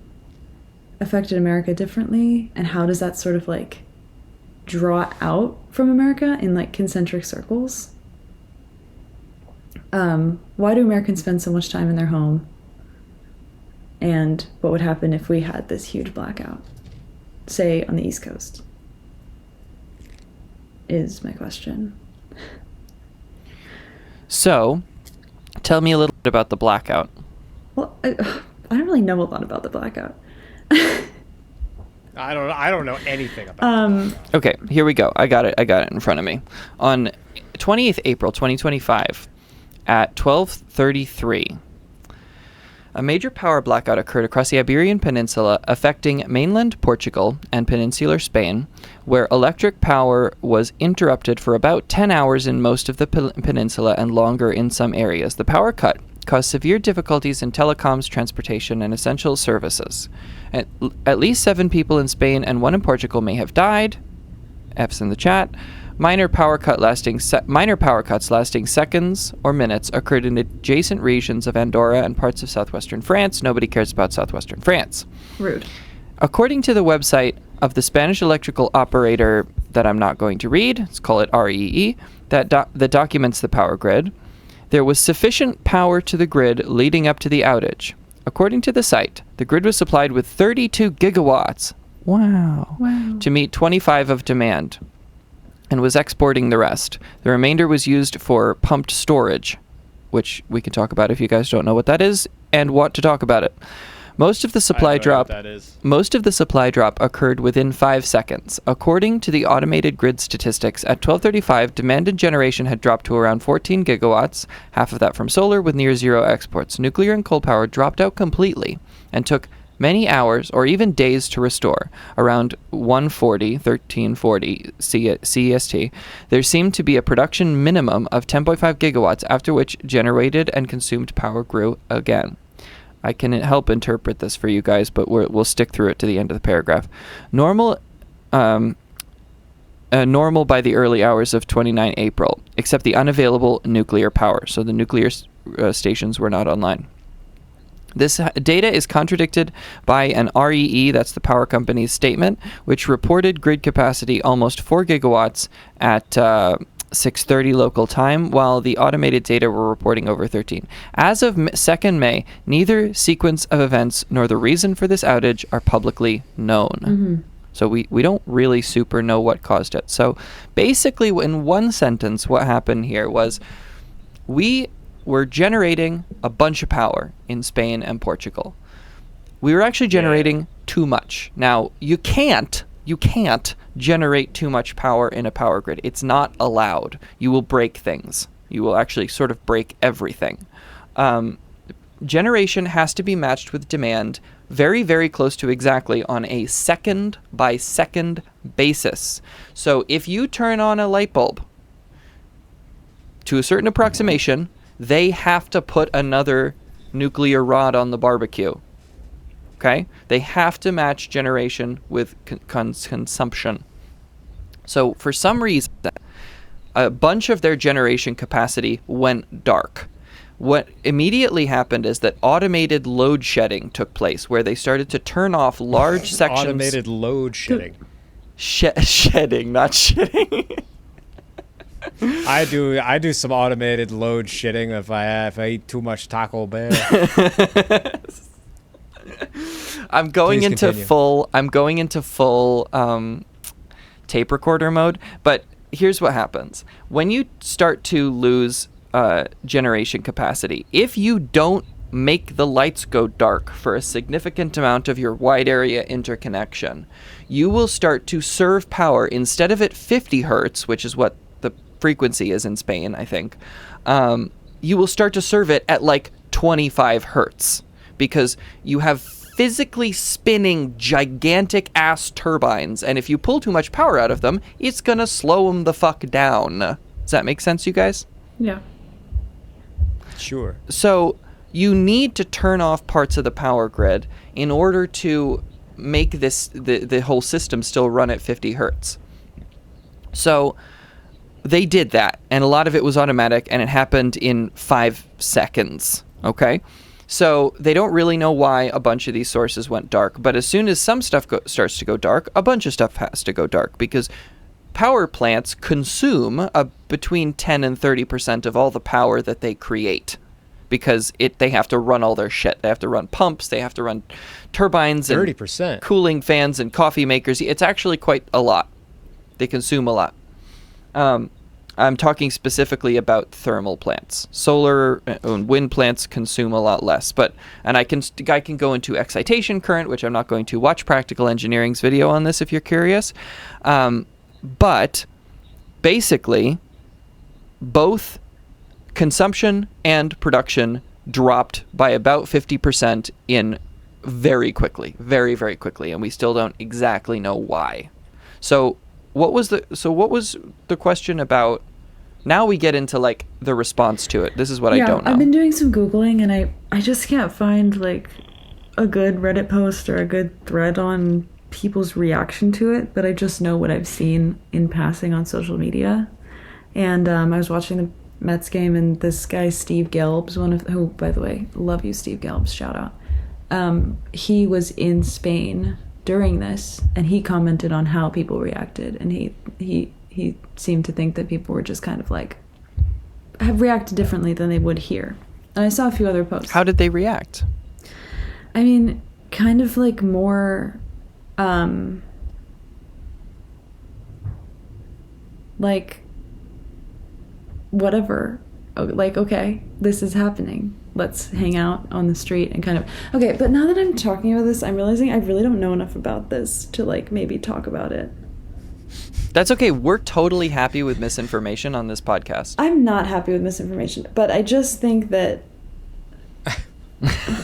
affected America differently, and how does that sort of like draw out from America in like concentric circles? Why do Americans spend so much time in their home? And what would happen if we had this huge blackout, say, on the East Coast? Is my question. So, tell me a little bit about the blackout. Well, I don't really know a lot about the blackout. I don't know anything about it. Okay, here we go. I got it in front of me. On 28th April 2025 at 12:33, a major power blackout occurred across the Iberian Peninsula, affecting mainland Portugal and peninsular Spain, where electric power was interrupted for about 10 hours in most of the peninsula and longer in some areas. The power cut caused severe difficulties in telecoms, transportation, and essential services. At least 7 people in Spain and 1 in Portugal may have died. F's in the chat. Minor power cuts lasting seconds or minutes occurred in adjacent regions of Andorra and parts of southwestern France. Nobody cares about southwestern France. Rude. According to the website of the Spanish electrical operator that I'm not going to read, let's call it REE, that documents the power grid, there was sufficient power to the grid leading up to the outage. According to the site, the grid was supplied with 32 gigawatts. Wow. To meet 25 of demand, and was exporting the rest. The remainder was used for pumped storage, which we can talk about if you guys don't know what that is and want to talk about it. Most of the supply drop occurred within 5 seconds. According to the automated grid statistics, at 12:35, demand and generation had dropped to around 14 gigawatts, half of that from solar with near zero exports. Nuclear and coal power dropped out completely and took many hours or even days to restore. Around 1340 CEST, there seemed to be a production minimum of 10.5 gigawatts, after which generated and consumed power grew again. I can help interpret this for you guys, but we'll stick through it to the end of the paragraph. Normal by the early hours of 29 April, except the unavailable nuclear power. So the nuclear stations were not online. This data is contradicted by an REE, that's the power company's statement, which reported grid capacity almost 4 gigawatts at 6:30 local time, while the automated data were reporting over 13. As of 2nd May, neither sequence of events nor the reason for this outage are publicly known. So we don't really super know what caused it. So basically, in one sentence, what happened here was we were generating a bunch of power in Spain and Portugal. We were actually generating too much. Now, you can't generate too much power in a power grid. It's not allowed. You will break things. You will actually sort of break everything. Generation has to be matched with demand very, very close to exactly on a second by second basis. So if you turn on a light bulb to a certain approximation, they have to put another nuclear rod on the barbecue. Okay? They have to match generation with consumption. So for some reason, a bunch of their generation capacity went dark. What immediately happened is that automated load shedding took place, where they started to turn off large sections. Automated load shedding. Shedding, not shitting. I do some automated load shedding if I eat too much Taco Bell. I'm going into full tape recorder mode, but here's what happens. When you start to lose generation capacity, if you don't make the lights go dark for a significant amount of your wide area interconnection, you will start to serve power instead of at 50 hertz, which is what the frequency is in Spain, I think. You will start to serve it at like 25 hertz because you have physically spinning gigantic ass turbines, and if you pull too much power out of them, it's gonna slow them the fuck down. Does that make sense, you guys? Yeah. Sure. So you need to turn off parts of the power grid in order to make this the whole system still run at 50 hertz. So they did that, and a lot of it was automatic, and it happened in 5 seconds. Okay? So they don't really know why a bunch of these sources went dark, but as soon as some stuff starts to go dark, a bunch of stuff has to go dark, because power plants consume between 10 and 30% of all the power that they create, because they have to run all their shit. They have to run pumps, they have to run turbines, 30%, and cooling fans and coffee makers. It's actually quite a lot. They consume a lot. I'm talking specifically about thermal plants. Solar and wind plants consume a lot less, and I can go into excitation current, which I'm not going to. Watch Practical Engineering's video on this if you're curious. But basically, both consumption and production dropped by about 50% in very quickly, very, very quickly, and we still don't exactly know why. So what was the question about? Now we get into like the response to it. This is what I don't know. I've been doing some Googling, and I just can't find like a good Reddit post or a good thread on people's reaction to it, but I just know what I've seen in passing on social media. And I was watching the Mets game, and this guy Steve Gelbs, who, by the way, love you, Steve Gelbs, shout out. He was in Spain during this, and he commented on how people reacted, and he seemed to think that people were just kind of like have reacted differently than they would here. And I saw a few other posts. How did they react? I mean, kind of like more like whatever, like, okay, this is happening, let's hang out on the street and kind of, okay. But now that I'm talking about this, I'm realizing I really don't know enough about this to like maybe talk about it. That's okay. We're totally happy with misinformation on this podcast. I'm not happy with misinformation, but I just think that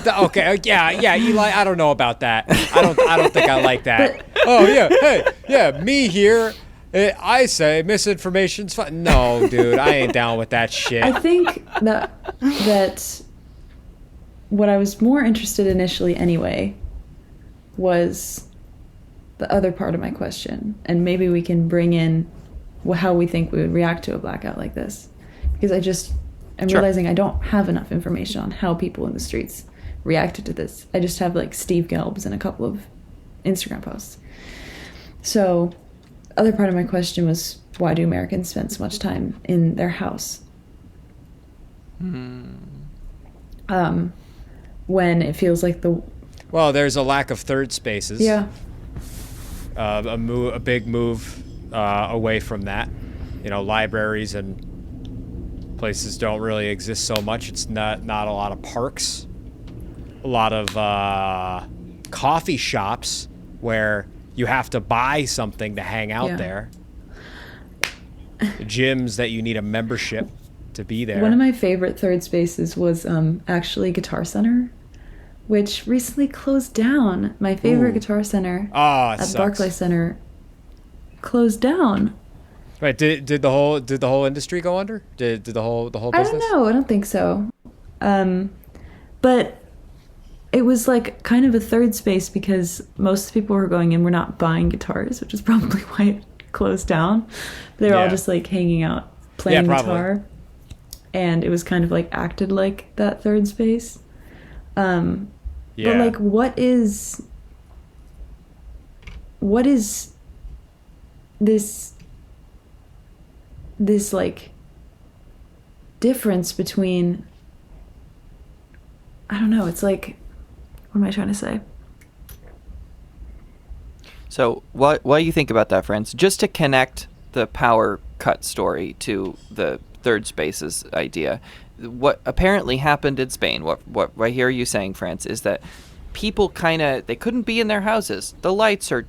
okay, yeah, Eli, I don't know about that. I don't think I like that. Oh yeah, hey, yeah, me here. I say misinformation's fun. No, dude, I ain't down with that shit. I think that what I was more interested initially anyway was the other part of my question, and maybe we can bring in how we think we would react to a blackout like this, because I'm realizing I don't have enough information on how people in the streets reacted to this. I just have like Steve Gelbs and a couple of Instagram posts. So other part of my question was, why do Americans spend so much time in their house? When it feels like well, there's a lack of third spaces. Yeah. a big move away from that. You know, libraries and places don't really exist so much. It's not a lot of parks, a lot of coffee shops where you have to buy something to hang out Yeah. there. Gyms that you need a membership to be there. One of my favorite third spaces was actually Guitar Center, which recently closed down. My favorite Ooh. Guitar Center Oh, it at sucks. Barclay Center closed down. Wait, did the whole industry go under? Did the whole I business? don't know. I don't think so. But it was like kind of a third space because most people who were going in were not buying guitars, which is probably why it closed down. They were all Yeah. just like hanging out, playing Yeah, probably. guitar. And it was kind of like acted like that third space. Yeah. But like what is this like difference between, I don't know, it's like, what am I trying to say? So what do you think about that, friends? Just to connect the power cut story to the third spaces idea, what apparently happened in Spain, what I hear you saying, France, is that people they couldn't be in their houses. The lights are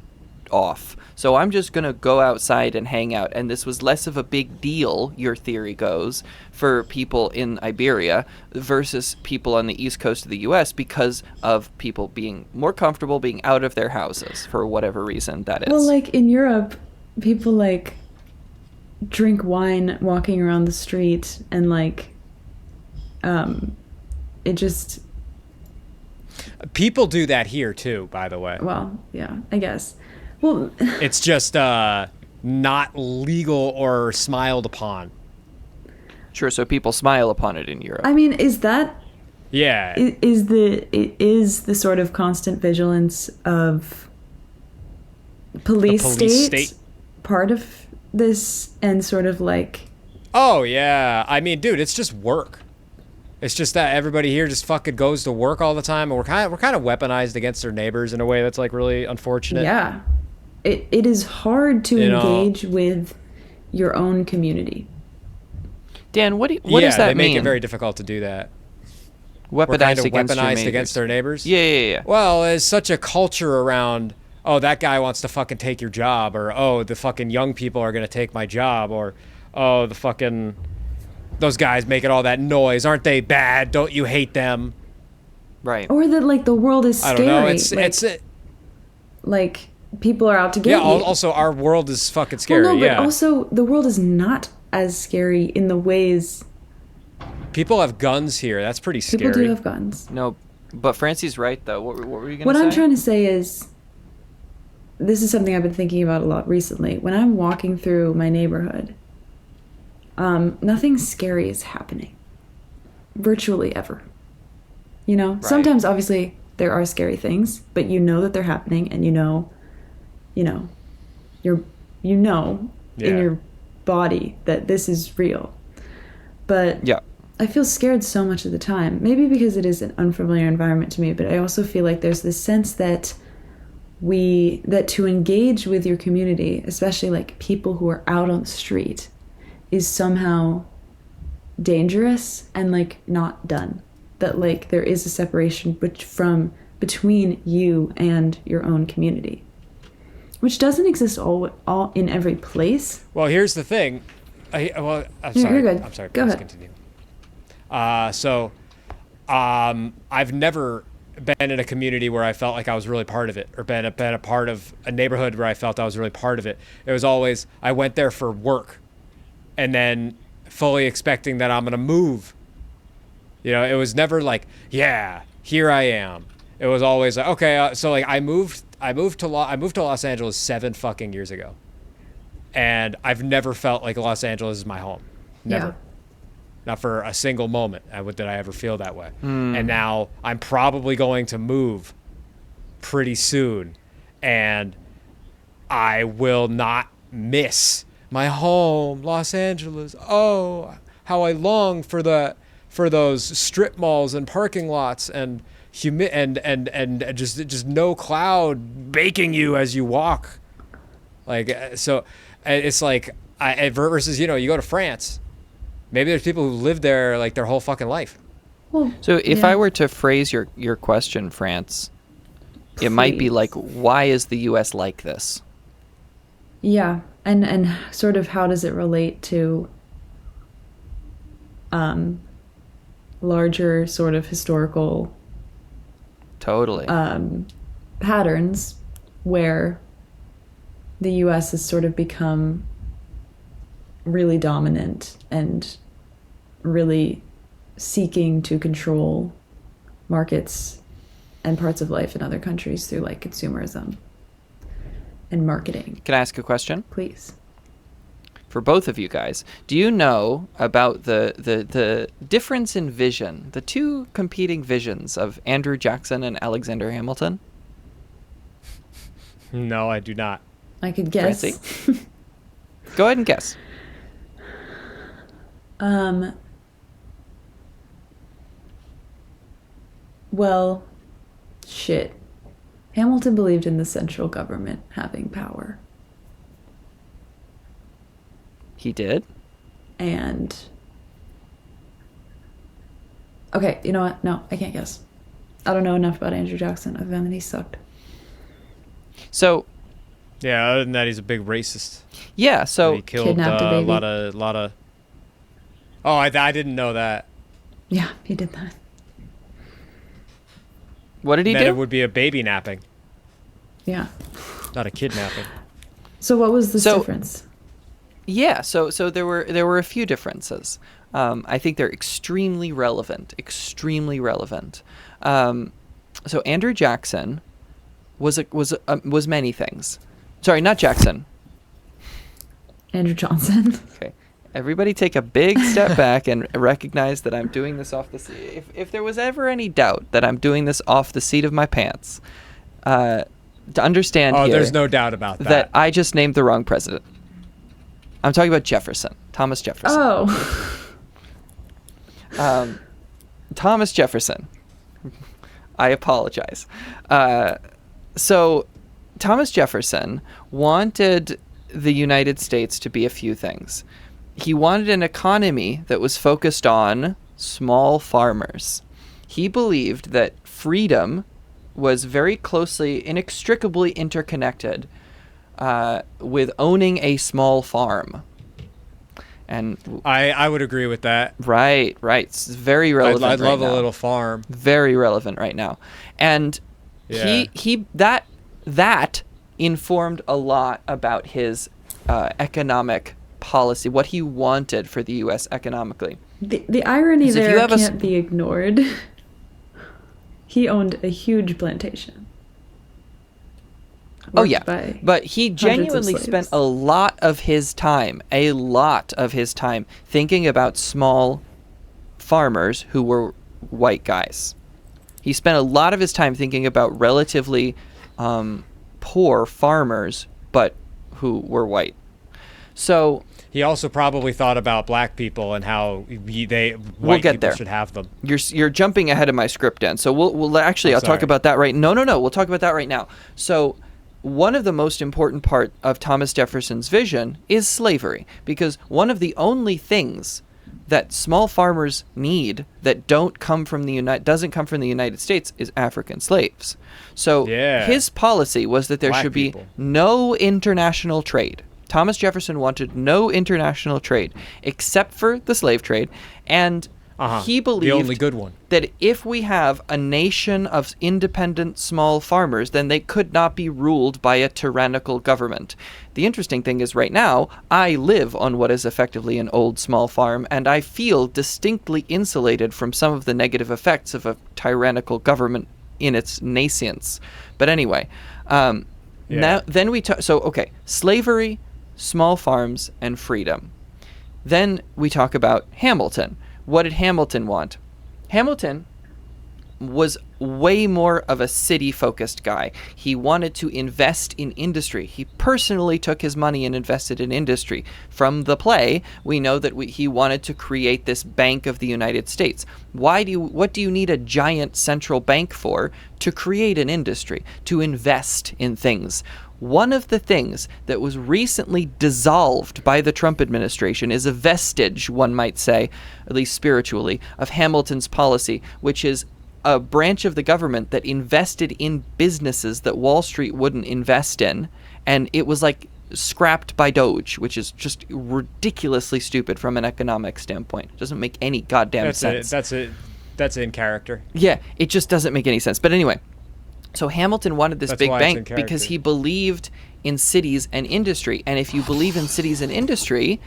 off. So I'm just going to go outside and hang out. And this was less of a big deal, your theory goes, for people in Iberia versus people on the east coast of the U.S. because of people being more comfortable being out of their houses for whatever reason that is. Well, like in Europe, people like drink wine walking around the street and like it just, People do that here too, by the way. well, yeah, I guess. Well, It's just not legal or smiled upon. Sure, so people smile upon it in Europe. I mean, is that Yeah. is the sort of constant vigilance of police, police state state. part of this, and sort of like, Oh yeah. I mean, dude, it's just work. It's just that everybody here just fucking goes to work all the time, and we're kind of weaponized against their neighbors in a way that's like really unfortunate. yeah, it is hard to You know. engage with your own community. Dan, what Yeah, does that they make mean? it very difficult to do that. Weaponized We're kind of against your weaponized neighbors. against their neighbors. Yeah. Well, there's such a culture around, oh, that guy wants to fucking take your job, or oh, the fucking young people are gonna take my job, or oh, the fucking those guys making all that noise, aren't they bad? Don't you hate them? Right. Or that like the world is I scary. don't know. It's like, it's like people are out to get yeah. you. Also, our world is fucking scary. Well, no, but yeah. also the world is not as scary in the ways People have guns here. That's pretty scary. people do have guns. No, but Francie's right, though. What were you going to What say? I'm trying to say is, this is something I've been thinking about a lot recently. When I'm walking through my neighborhood, nothing scary is happening, virtually ever. You know, Right. sometimes obviously there are scary things, but you know that they're happening, and you know in Yeah. your body that this is real. But Yeah. I feel scared so much of the time. Maybe because it is an unfamiliar environment to me, but I also feel like there's this sense that to engage with your community, especially like people who are out on the street, is somehow dangerous and like not done. That like there is a separation between you and your own community, which doesn't exist all in every place. Well, here's the thing. I'm You're sorry. good. I'm sorry. Go Please ahead. continue. I've never been in a community where I felt like I was really part of it, or been a part of a neighborhood where I felt I was really part of it. It was always I went there for work, and then fully expecting that I'm gonna move. You know, it was never like, yeah, here I am. It was always like, okay, so like I moved to Los Angeles 7 fucking years ago, and I've never felt like Los Angeles is my home. Never. Yeah. Not for a single moment did I ever feel that way. And now I'm probably going to move pretty soon, and I will not miss my home, Los Angeles. Oh, how I long for those strip malls and parking lots and just no cloud baking you as you walk Like so, it's like versus you go to France. Maybe there's people who live there like their whole fucking life. Well, So if yeah. I were to phrase your question, France, it might be Please. like, why is the U.S. like this? Yeah, and sort of how does it relate to larger sort of historical Totally. patterns where the US has sort of become really dominant and really seeking to control markets and parts of life in other countries through like consumerism and marketing. Can I ask a question Please. for both of you guys? Do you know about the difference in vision, the two competing visions of Andrew Jackson and Alexander Hamilton? No, I do not. I could guess. Francie? Go ahead and guess. Well, shit. Hamilton believed in the central government having power. He did. And okay, you know what? No, I can't guess. I don't know enough about Andrew Jackson other than that he sucked. So Yeah, other than that, he's a big racist. yeah, He so killed Kidnapped a a baby. lot of. Oh, I didn't know that. Yeah, he did that. what did he That do? it would be a baby napping, Yeah. not a kidnapping. So what was the So- difference? Yeah, so there were a few differences. I think they're extremely relevant. Extremely relevant. So Andrew Jackson was many things. Sorry, not Jackson. Andrew Johnson. Okay, everybody take a big step back and recognize that I'm doing this off the. If there was ever any doubt that I'm doing this off the seat of my pants, to understand Oh, here there's no doubt about that that. I just named the wrong president. I'm talking about Jefferson, Thomas Jefferson. Oh. Thomas Jefferson. I apologize. So, Thomas Jefferson wanted the United States to be a few things. He wanted an economy that was focused on small farmers. He believed that freedom was very closely, inextricably interconnected with owning a small farm. And I would agree with that. right, it's very relevant. I'd love right a now. little farm. Very relevant right now. And Yeah. that informed a lot about his economic policy, what he wanted for the U.S. economically. The irony 'Cause if you there have a can't be ignored. He owned a huge plantation. Oh Worked yeah, by but he hundreds of genuinely slaves. spent a lot of his time thinking about small farmers who were white guys. He spent a lot of his time thinking about relatively poor farmers, but who were white. So He also probably thought about black people and how We'll white get people there. should have them. you're jumping ahead of my script, Dan. So we'll actually I'll talk sorry. about that right. No. We'll talk about that right now. So one of the most important part of Thomas Jefferson's vision is slavery, because one of the only things that small farmers need that doesn't come from the United States is African slaves. So Yeah. his policy was that there Black should be people. no international trade. Thomas Jefferson wanted no international trade except for the slave trade, and he believed the only good one. that if we have a nation of independent small farmers, then they could not be ruled by a tyrannical government. The interesting thing is right now, I live on what is effectively an old small farm, and I feel distinctly insulated from some of the negative effects of a tyrannical government in its nascence. But anyway, now then we talk. So okay, slavery, small farms, and freedom. Then we talk about Hamilton. What did Hamilton want? Hamilton was way more of a city-focused guy. He wanted to invest in industry. He personally took his money and invested in industry. From the play, we know that he wanted to create this Bank of the United States. What do you need a giant central bank for? To create an industry, to invest in things. One of the things that was recently dissolved by the Trump administration is a vestige, one might say, at least spiritually, of Hamilton's policy, which is a branch of the government that invested in businesses that Wall Street wouldn't invest in. And it was like scrapped by Doge, which is just ridiculously stupid from an economic standpoint. It doesn't make any goddamn sense. That's in character. Yeah, it just doesn't make any sense. But anyway, so Hamilton wanted this big bank because he believed in cities and industry. And if you believe in cities and industry,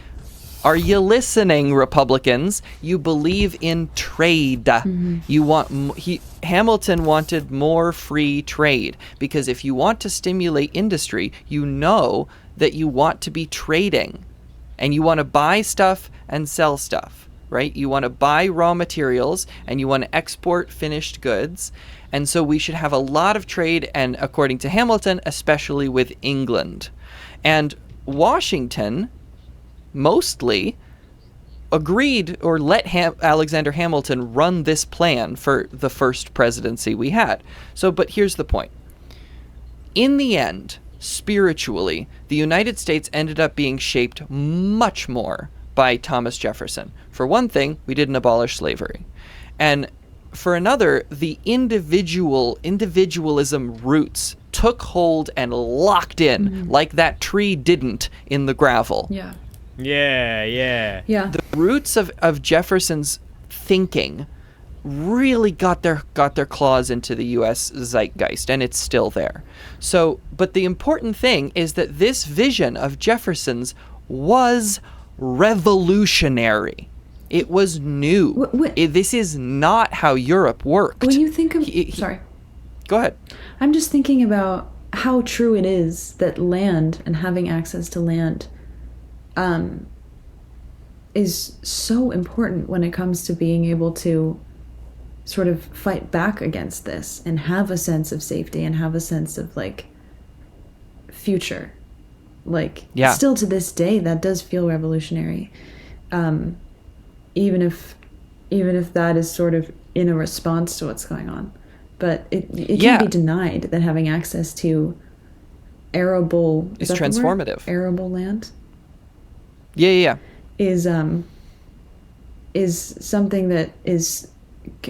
are you listening, Republicans? You believe in trade. Hamilton wanted more free trade, because if you want to stimulate industry, you know that you want to be trading, and you want to buy stuff and sell stuff, right? You want to buy raw materials and you want to export finished goods. And so we should have a lot of trade, and according to Hamilton, especially with England. And Washington mostly agreed, or let Alexander Hamilton run this plan for the first presidency we had. So, but here's the point. In the end, spiritually, the United States ended up being shaped much more by Thomas Jefferson. For one thing, we didn't abolish slavery. And for another, the individualism roots took hold and locked in like that tree didn't in the gravel. Yeah. Yeah. The roots of Jefferson's thinking really got their claws into the U.S. zeitgeist, and it's still there. So, but the important thing is that this vision of Jefferson's was revolutionary. It was new. This is not how Europe worked. When you think of... sorry. Go ahead. I'm just thinking about how true it is that land and having access to land is so important when it comes to being able to sort of fight back against this and have a sense of safety and have a sense of like future. Like, still to this day, that does feel revolutionary. Even if that is sort of in a response to what's going on. But it can't be denied that having access to arable... Is transformative. Arable land? Yeah. Is something that is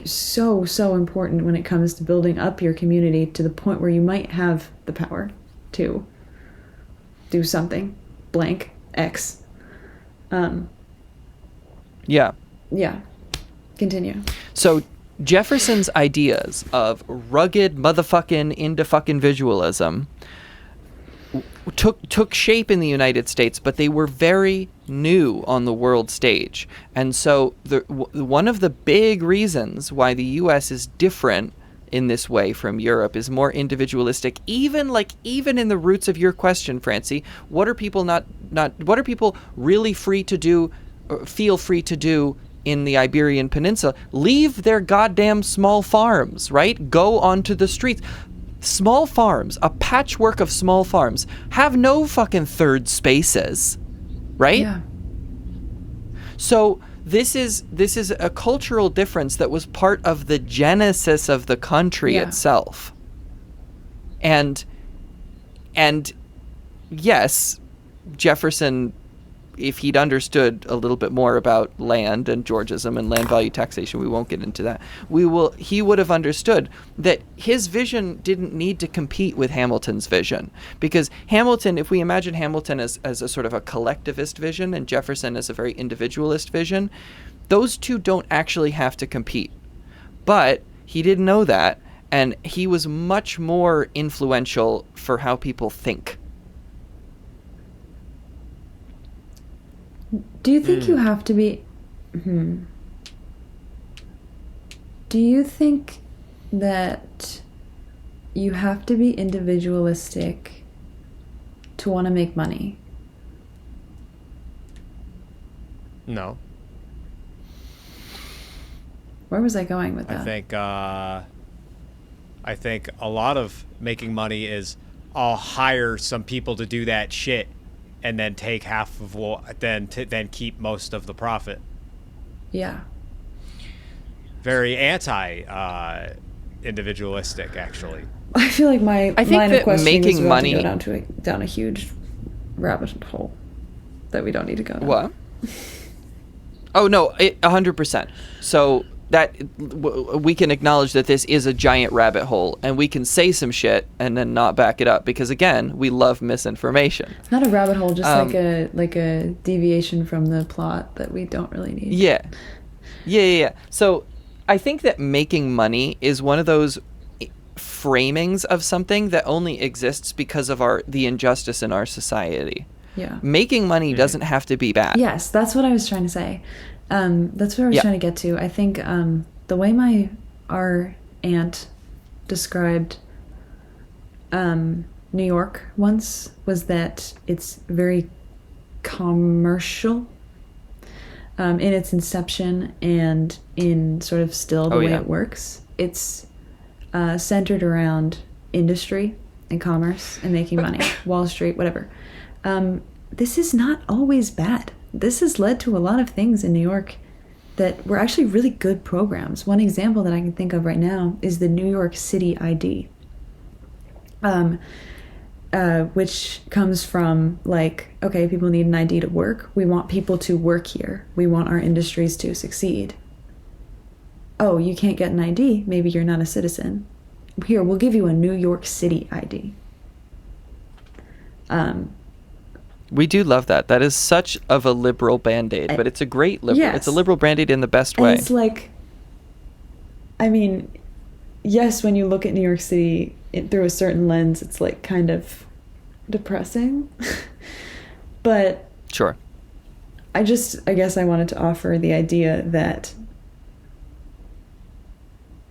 so important when it comes to building up your community to the point where you might have the power to do something blank X. Yeah. Continue. So Jefferson's ideas of rugged motherfucking into fucking visualism took shape in the United States, but they were very new on the world stage. And so one of the big reasons why the U.S. is different in this way from Europe is more individualistic. Even in the roots of your question, Francie, what are people what are people really free to do, or feel free to do in the Iberian Peninsula? Leave their goddamn small farms, right? Go onto the streets. Small farms, a patchwork of small farms, have no fucking third spaces, right? Yeah. So this is a cultural difference that was part of the genesis of the country itself. And yes, Jefferson, if he'd understood a little bit more about land and Georgism and land value taxation, we won't get into that. He would have understood that his vision didn't need to compete with Hamilton's vision, because Hamilton, if we imagine Hamilton as a sort of a collectivist vision and Jefferson as a very individualist vision, those two don't actually have to compete. But he didn't know that, and he was much more influential for how people think. Do you think you have to be... Do you think that you have to be individualistic to want to make money? No. Where was I going with that? I think I think a lot of making money is I'll hire some people to do that shit and then take half of what then keep most of the profit. Yeah. Very anti individualistic, actually. I feel like my I think line that of questioning making is about money- to go down a huge rabbit hole that we don't need to go down. What? Oh no, 100%. So that we can acknowledge that this is a giant rabbit hole, and we can say some shit and then not back it up because again, we love misinformation. It's not a rabbit hole, just like a deviation from the plot that we don't really need. Yeah. So I think that making money is one of those framings of something that only exists because of the injustice in our society. Yeah. Making money doesn't have to be bad. Yes, that's what I was trying to say. That's what I was trying to get to. I think the way our aunt described New York once was that it's very commercial in its inception and in sort of still the way it works. It's centered around industry and commerce and making money, Wall Street, whatever. This is not always bad. This has led to a lot of things in New York that were actually really good programs. One example that I can think of right now is the New York City ID, which comes from like, okay, people need an ID to work. We want people to work here. We want our industries to succeed. Oh, you can't get an ID. Maybe you're not a citizen. Here, we'll give you a New York City ID. We do love that. That is such of a liberal band-aid, but it's a great liberal. Yes. It's a liberal band-aid in the best And way. it's like, I mean, yes, when you look at New York City through a certain lens, it's like kind of depressing. But Sure. I guess I wanted to offer the idea that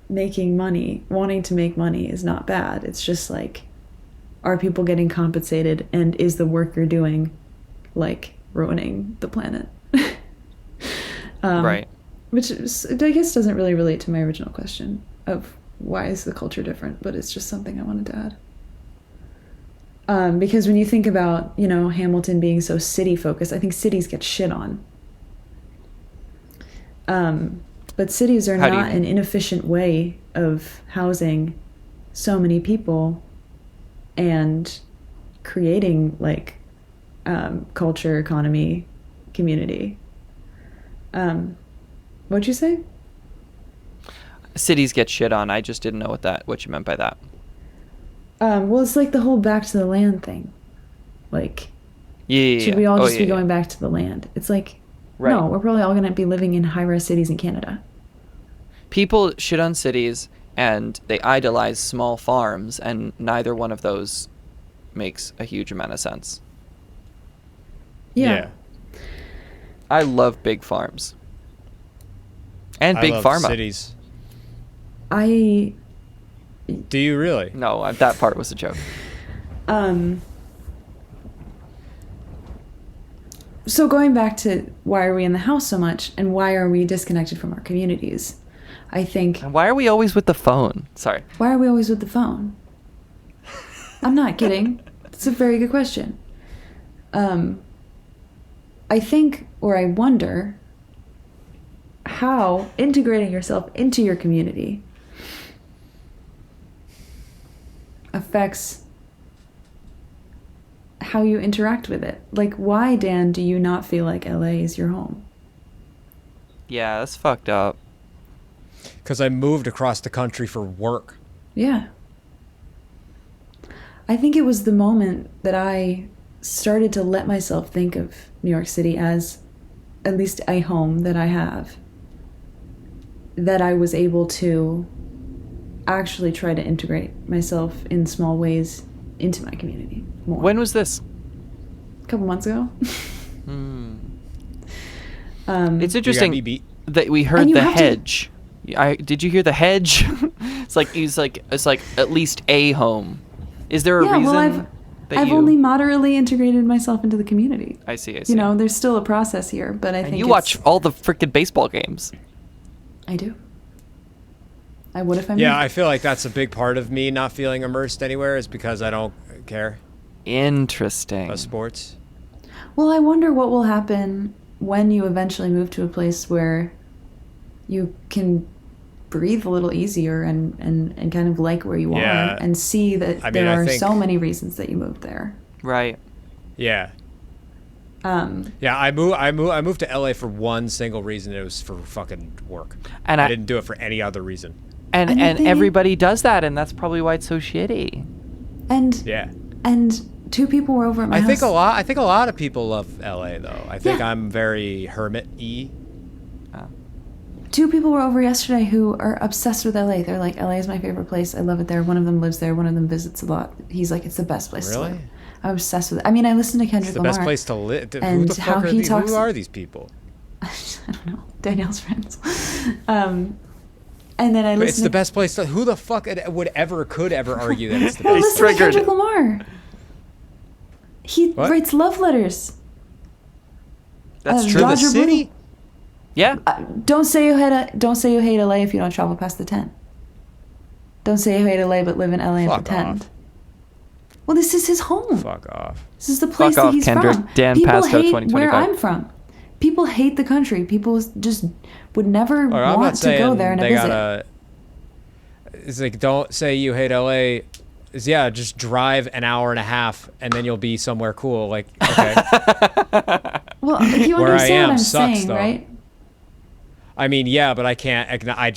wanting to make money is not bad. It's just like, are people getting compensated, and is the work you're doing like ruining the planet? Right. Which I guess doesn't really relate to my original question of why is the culture different, but it's just something I wanted to add. Because when you think about, Hamilton being so city focused, I think cities get shit on. But cities are not an inefficient way of housing so many people and creating like culture, economy, community. What'd you say? Cities get shit on. I just didn't know what you meant by that. Well, it's like the whole back to the land thing. Like, should we all just be going back to the land? It's like, no, we're probably all going to be living in high-rise cities in Canada. People shit on cities and they idolize small farms, and neither one of those makes a huge amount of sense. Yeah. I love big farms. And big pharma. Cities. Do you really? No, that part was a joke. So going back to why are we in the house so much and why are we disconnected from our communities? I think... And why are we always with the phone? Sorry. Why are we always with the phone? I'm not kidding. It's a very good question. I think, or I wonder, how integrating yourself into your community affects how you interact with it. Like, why, Dan, do you not feel like LA is your home? Yeah, that's fucked up. Because I moved across the country for work. Yeah. I think it was the moment that I started to let myself think of New York City as at least a home that I have, that I was able to actually try to integrate myself in small ways into my community more. When was this? A couple months ago. It's interesting You got me beat. that we heard the hedge. Did you hear the hedge? It's like at least a home. Is there a reason? Well, I've only moderately integrated myself into the community. I see. There's still a process here, but I think you watch all the freaking baseball games. I do. I would if I moved. Yeah, I feel like that's a big part of me not feeling immersed anywhere is because I don't care Interesting. about sports. Well, I wonder what will happen when you eventually move to a place where you can breathe a little easier and kind of like where you Yeah. are and see that I mean, there I are think- so many reasons that you moved there. Right. Yeah. Yeah, I moved to LA for one single reason. It was for fucking work. And I I- didn't do it for any other reason. And And the and thing- everybody does that, and that's probably why it's so shitty. And Yeah. and two people were over at my I house. think a lot of people love LA though. I think Yeah. I'm very hermit-y. Two people were over yesterday who are obsessed with LA. They're like, LA is my favorite place. I love it there. One of them lives there. One of them visits a lot. He's like, it's the best place to Really? live. I'm obsessed with it. I mean, I listen to Kendrick It's the Lamar. best place to live. Who and the fuck how are he these? talks- Who are these people? I don't know. Danielle's friends. And then I But listen it's the best place to. Who the fuck could ever argue that it's the Well, best? listen to triggered. Kendrick Lamar. He What? writes love letters. That's To true. the Roger city? Yeah. Don't say you hate LA if you don't travel past the 10. Don't say you hate LA but live in LA and Fuck pretend. off. Well, this is his home. Fuck off. This is the place Fuck that off, he's Kendrick. from. Dan People Pasco, hate 2025. where I'm from. People hate the country. People just would never Look, I'm not want to go saying there and they visit. gotta. It's like don't say you hate LA. Yeah, just drive an hour and a half and then you'll be somewhere cool. Like okay. Well, you Where I understand am what I'm sucks, saying, though. right? I mean, yeah, but I can't. I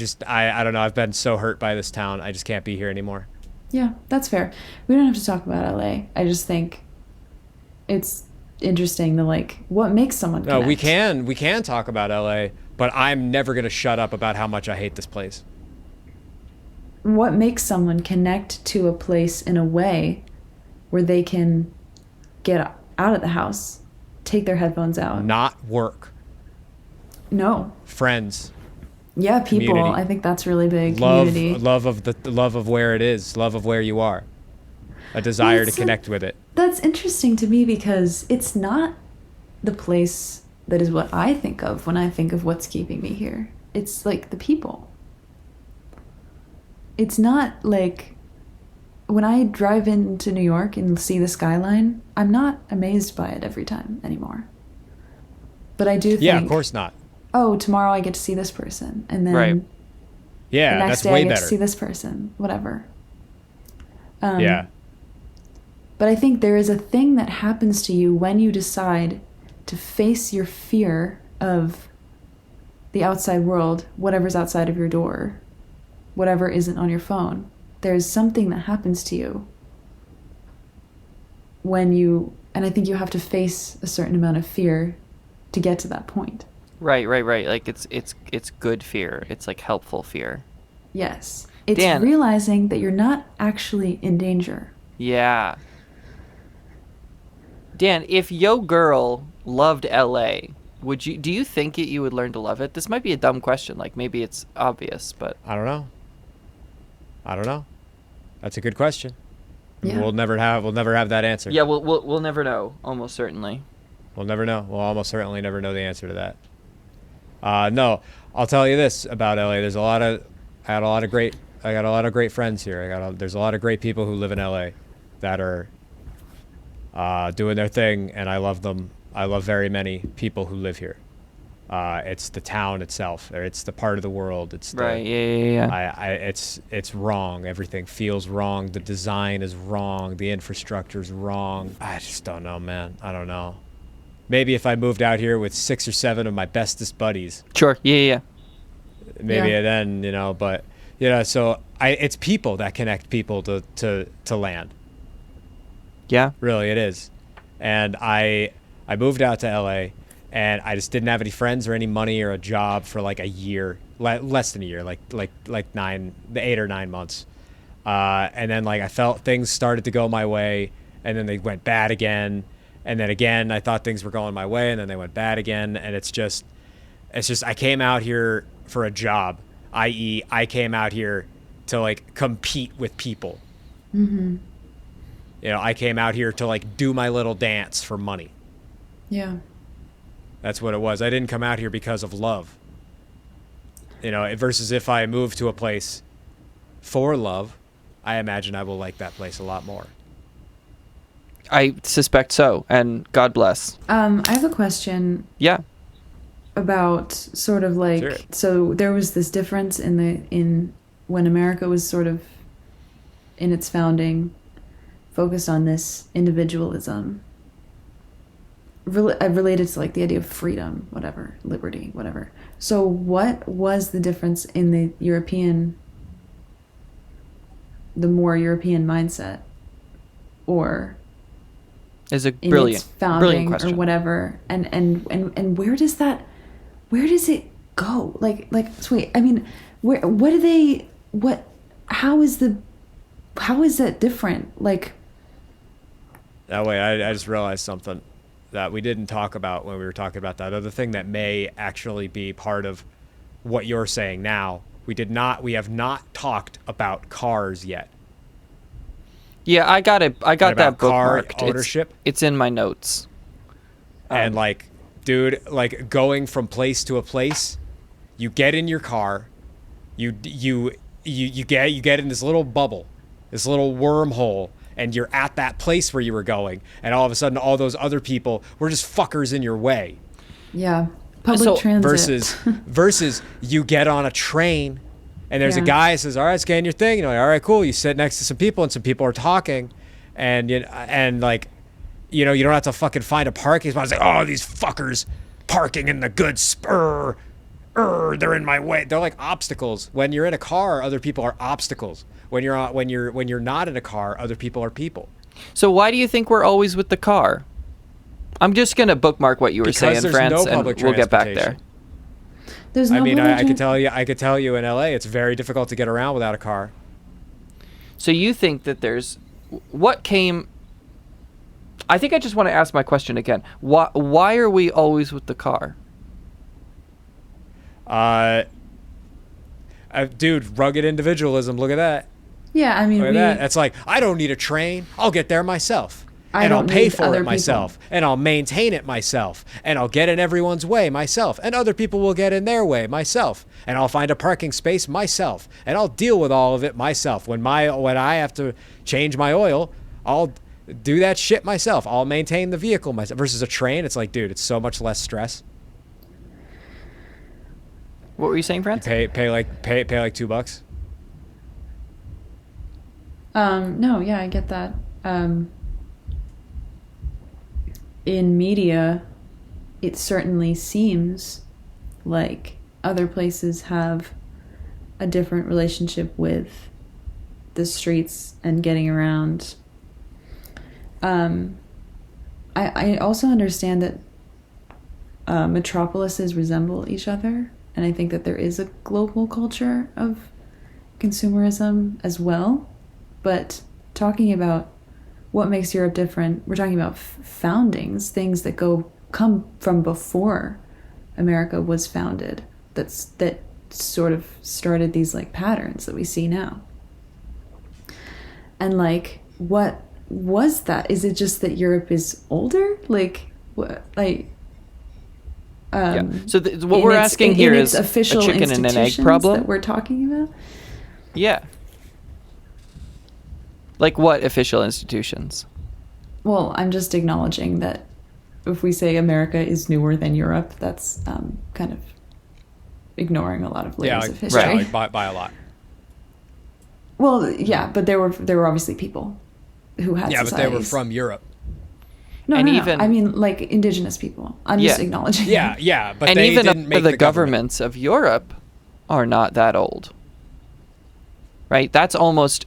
don't know. I've been so hurt by this town. I just can't be here anymore. Yeah, that's fair. We don't have to talk about LA. I just think it's interesting to like what makes someone No, we connect. can talk about LA, but I'm never gonna shut up about how much I hate this place. What makes someone connect to a place in a way where they can get out of the house, take their headphones out. Not work, No. friends, Yeah, people. Community. I think that's really big. love, Community. love of where it is, love of where you are, a desire to It's connect with it. That's interesting to me because it's not the place that is what I think of when I think of what's keeping me here. It's like the people. It's not like when I drive into New York and see the skyline, I'm not amazed by it every time anymore. But I do think, Yeah, of course not. oh, tomorrow I get to see this person. And then Right. the Yeah, next that's day I way get better. to see this person. Whatever. Yeah, But I think there is a thing that happens to you when you decide to face your fear of the outside world, whatever's outside of your door, whatever isn't on your phone. There's something that happens to you when you, and I think you have to face a certain amount of fear to get to that point. Right. Like it's good fear. It's like helpful fear. Yes. It's Dan. realizing that you're not actually in danger. Yeah. Dan, if yo girl loved LA, do you think you would learn to love it? This might be a dumb question, like maybe it's obvious, but I don't know. That's a good question. Yeah. We'll never have that answer. yeah, we'll never know, almost certainly. We'll never know. We'll almost certainly never know the answer to that. No, I'll tell you this about LA. I got a lot of great friends here. There's a lot of great people who live in LA that are doing their thing, and I love them. I love very many people who live here. It's the town itself, or it's the part of the world. It's the, Right. Yeah. it's wrong. Everything feels wrong. The design is wrong. The infrastructure's wrong. I just don't know, man. I don't know. Maybe if I moved out here with 6 or 7 of my bestest buddies, Sure. Yeah. maybe Yeah. then, but so it's people that connect people to land. Yeah. Really, it is. And I moved out to LA, and I just didn't have any friends or any money or a job for like a year, less than a year, like 8 or 9 months. And then like I felt things started to go my way, and then they went bad again. And then again, I thought things were going my way, and then they went bad again. And it's just I came out here for a job, i.e., I came out here to like compete with people. Mm-hmm. I came out here to like do my little dance for money. Yeah. That's what it was. I didn't come out here because of love. Versus if I moved to a place for love, I imagine I will like that place a lot more. I suspect so, and God bless. I have a question Yeah. about sort of like, Sure. so there was this difference in when America was sort of in its founding focused on this individualism related to like the idea of freedom, whatever, liberty, whatever. So what was the difference in the more European mindset, or Is a in brilliant, its brilliant founding question. or whatever, and where does it go? Like so wait, I mean, how is that different? Like, That way, I just realized something that we didn't talk about when we were talking about that other thing that may actually be part of what you're saying now. We have not talked about cars yet. Yeah, I got it. I got about that car bookmarked. ownership? It's in my notes. And like, dude, like going from place to a place, you get in your car, you get in this little bubble, this little wormhole, and you're at that place where you were going, and all of a sudden all those other people were just fuckers in your way. yeah, public transit versus you get on a train and there's a Yeah. guy who says, all right, scan your thing. You're like, all right, cool. You sit next to some people and some people are talking, and you don't have to fucking find a parking spot. It's like, oh, these fuckers parking in the good spur. They're in my way. They're like obstacles. When you're in a car, other people are obstacles. When you're not in a car, other people are people. So why do you think we're always with the car? I'm just gonna bookmark what you were Because saying, there's France, no and public we'll get back there. transportation. There's no I mean, I could religion. I could tell you in LA, it's very difficult to get around without a car. So you think that there's what came? I think I just want to ask my question again. Why are we always with the car? Dude, rugged individualism. Look at that. Yeah, I mean, Look at that. That's like, I don't need a train. I'll get there myself. I And I'll don't pay need for other it people. myself. And I'll maintain it myself. And I'll get in everyone's way myself. And other people will get in their way myself. And I'll find a parking space myself. And I'll deal with all of it myself. When I have to change my oil, I'll do that shit myself. I'll maintain the vehicle myself. Versus a train, it's like, dude, it's so much less stress. What were you saying, France? Pay like $2. No, yeah, I get that. In media, it certainly seems like other places have a different relationship with the streets and getting around. I also understand that metropolises resemble each other, and I think that there is a global culture of consumerism as well. But talking about what makes Europe different, we're talking about foundings, things that come from before America was founded. That sort of started these like patterns that we see now. And like, what was that? Is it just that Europe is older? Like, what? Like, Yeah. So what we're asking here is official a chicken and an egg institutions problem. that we're talking about. Yeah. Like what official institutions? Well, I'm just acknowledging that if we say America is newer than Europe, that's kind of ignoring a lot of layers of history. Yeah, like by a lot. Well, yeah, but there were obviously people who had Yeah, societies. but they were from Europe. No, and no, even- I mean, like indigenous people. I'm just Yeah. acknowledging. Yeah, it. yeah, but And they even didn't make the governments of Europe are not that old. Right? That's almost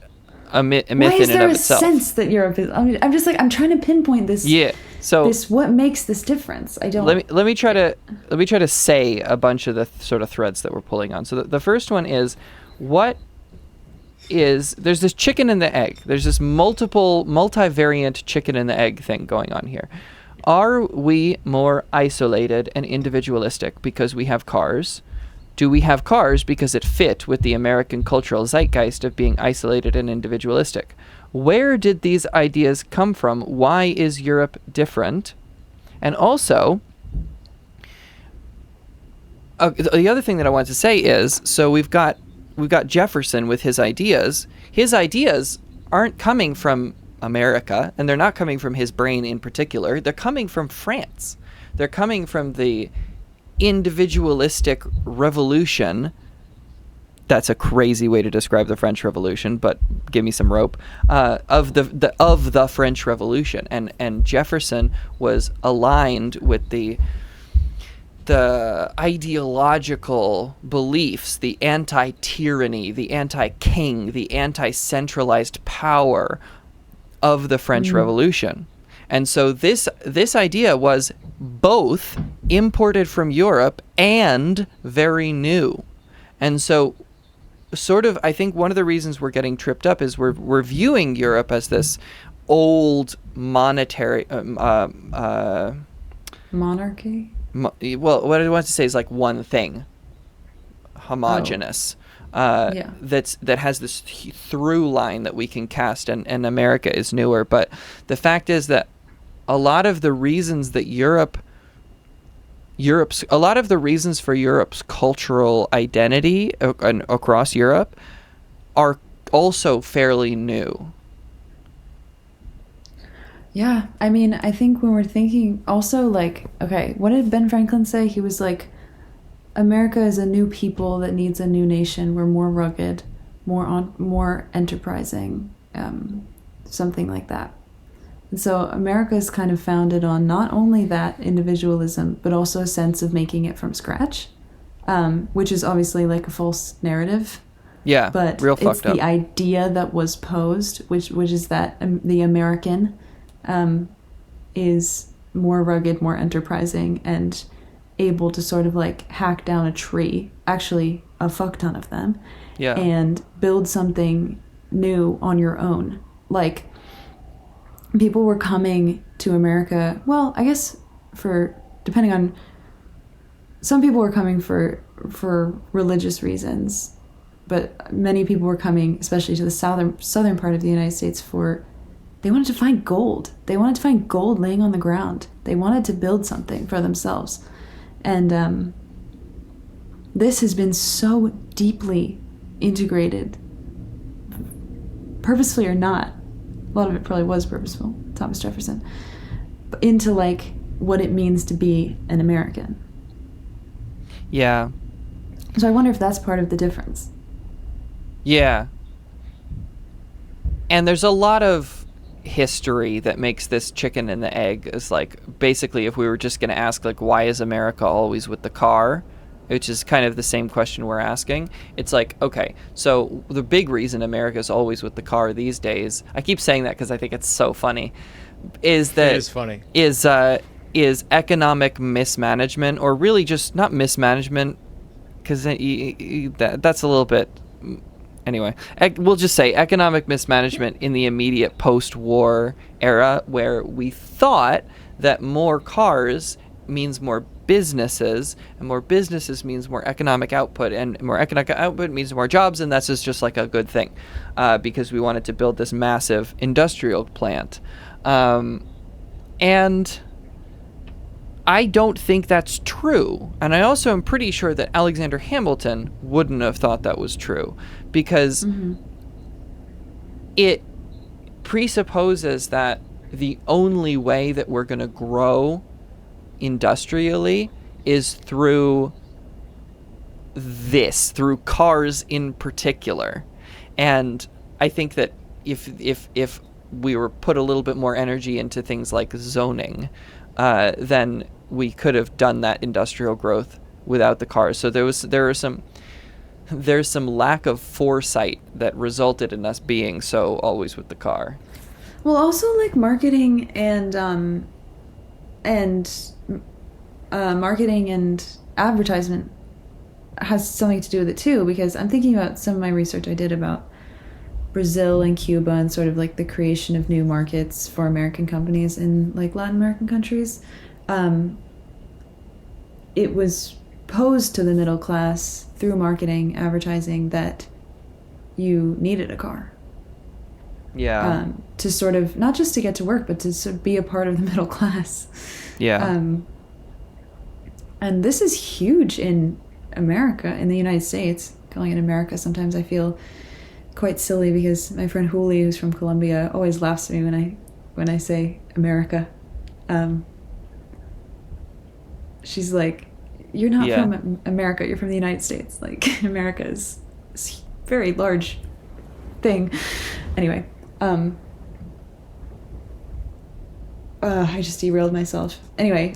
a myth Why in is and there of a itself. sense that Europe is? I mean, I'm just like, I'm trying to pinpoint this. Yeah. So What makes this difference? I don't. let me try to say a bunch of the sort of threads that we're pulling on. So the first one is there's this chicken and the egg. There's this multivariant chicken and the egg thing going on here. Are we more isolated and individualistic because we have cars? Do we have cars because it fit with the American cultural zeitgeist of being isolated and individualistic? Where did these ideas come from? Why is Europe different? And also, the other thing that I wanted to say is, so we've got we've got Jefferson with his ideas. His ideas aren't coming from America, and they're not coming from his brain in particular. They're coming from France. They're coming from the individualistic revolution. That's a crazy way to describe the French Revolution, but give me some rope. Of the French Revolution, and Jefferson was aligned with the ideological beliefs, the anti-tyranny, the anti-king, the anti-centralized power of the French Revolution. And so this idea was both imported from Europe and very new. And so sort of, I think one of the reasons we're getting tripped up is we're viewing Europe as this old monetary monarchy. Well, what I want to say is like one thing, homogenous. That has this through line that we can cast, and America is newer. But the fact is that a lot of the reasons that a lot of the reasons for Europe's cultural identity across Europe are also fairly new. Yeah, I mean, I think when we're thinking also, like, okay, what did Ben Franklin say? He was like, America is a new people that needs a new nation. We're more rugged, more enterprising, something like that. And so America is kind of founded on not only that individualism, but also a sense of making it from scratch, which is obviously like a false narrative. Yeah, but real it's fucked up. the idea that was posed, which is that the American is more rugged, more enterprising, and able to sort of like hack down a tree, actually a fuck ton of them, and build something new on your own. Like, people were coming to America, well, I guess depending on, some people were coming for religious reasons, but many people were coming, especially to the southern part of the United States, they wanted to find gold. They wanted to find gold laying on the ground. They wanted to build something for themselves. And this has been so deeply integrated, purposefully or not, a lot of it probably was purposeful, Thomas Jefferson, but into like what it means to be an American. Yeah. So I wonder if that's part of the difference. Yeah. And there's a lot of history that makes this chicken and the egg. Is like, basically, if we were just going to ask, like, why is America always with the car, which is kind of the same question we're asking, it's like, okay, so the big reason America is always with the car these days, I keep saying that because I think it's so funny, is that it is funny, is economic mismanagement, or really just not mismanagement, because that's a little bit. Anyway, we'll just say economic mismanagement in the immediate post-war era, where we thought that more cars means more businesses, and more businesses means more economic output, and more economic output means more jobs, and that's just like a good thing, because we wanted to build this massive industrial plant. And I don't think that's true. And I also am pretty sure that Alexander Hamilton wouldn't have thought that was true, because it presupposes that the only way that we're going to grow industrially is through cars in particular. And I think that if we were put a little bit more energy into things like zoning, then we could have done that industrial growth without the cars. So there's some lack of foresight that resulted in us being so always with the car. Well, also like marketing and marketing and advertisement has something to do with it too, because I'm thinking about some of my research I did about Brazil and Cuba and sort of like the creation of new markets for American companies in like Latin American countries. It was posed to the middle class through marketing, advertising, that you needed a car. Yeah. To sort of, not just to get to work, but to sort of be a part of the middle class. Yeah. And this is huge in America, in the United States. calling it America. Sometimes I feel quite silly because my friend Huli, who's from Colombia, always laughs at me when I say America. She's like, "You're not from America. You're from the United States. Like, America is this very large thing." Anyway, I just derailed myself. Anyway,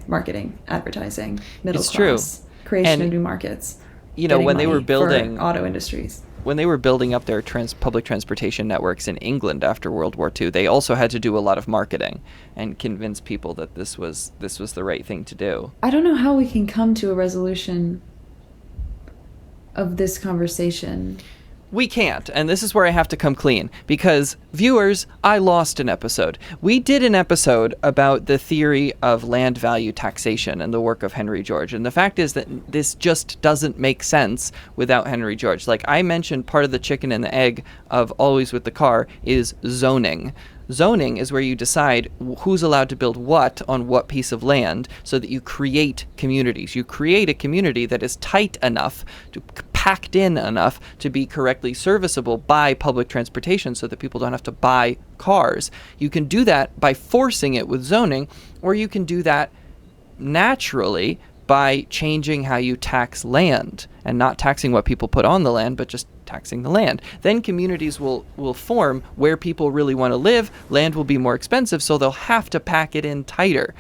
marketing, advertising, middle class, creation of new markets. You know, when they were building auto industries, when they were building up their public transportation networks in England after World War II, they also had to do a lot of marketing and convince people that this was the right thing to do. I don't know how we can come to a resolution of this conversation. We can't, and this is where I have to come clean, because, viewers, I lost an episode. We did an episode about the theory of land value taxation and the work of Henry George, and the fact is that this just doesn't make sense without Henry George. Like I mentioned, part of the chicken and the egg of Always with the Car is zoning. Zoning is where you decide who's allowed to build what on what piece of land so that you create communities. You create a community that is tight enough, packed in enough to be correctly serviceable by public transportation so that people don't have to buy cars. You can do that by forcing it with zoning, or you can do that naturally by changing how you tax land and not taxing what people put on the land, but just taxing the land. Then communities will form where people really want to live. Land will be more expensive, so they'll have to pack it in tighter.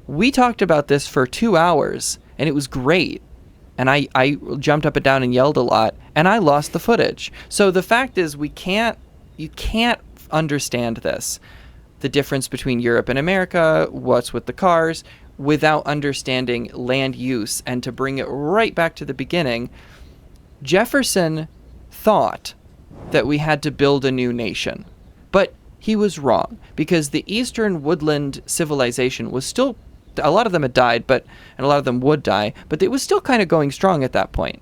We talked about this for 2 hours, and it was great. And I jumped up and down and yelled a lot, and I lost the footage. So the fact is, you can't understand this, the difference between Europe and America, what's with the cars, without understanding land use. And to bring it right back to the beginning, Jefferson thought that we had to build a new nation, but he was wrong, because the Eastern woodland civilization was still, a lot of them had died, and a lot of them would die, but it was still kind of going strong at that point.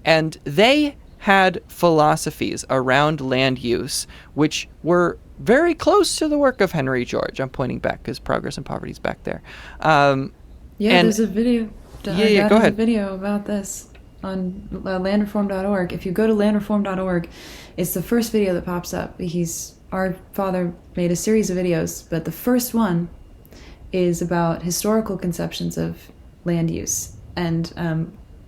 And they had philosophies around land use which were very close to the work of Henry George. I'm pointing back because Progress and Poverty is back there. There's a video. Go ahead. There's a video about this on landreform.org. If you go to landreform.org, it's the first video that pops up. Our father made a series of videos, but the first one is about historical conceptions of land use and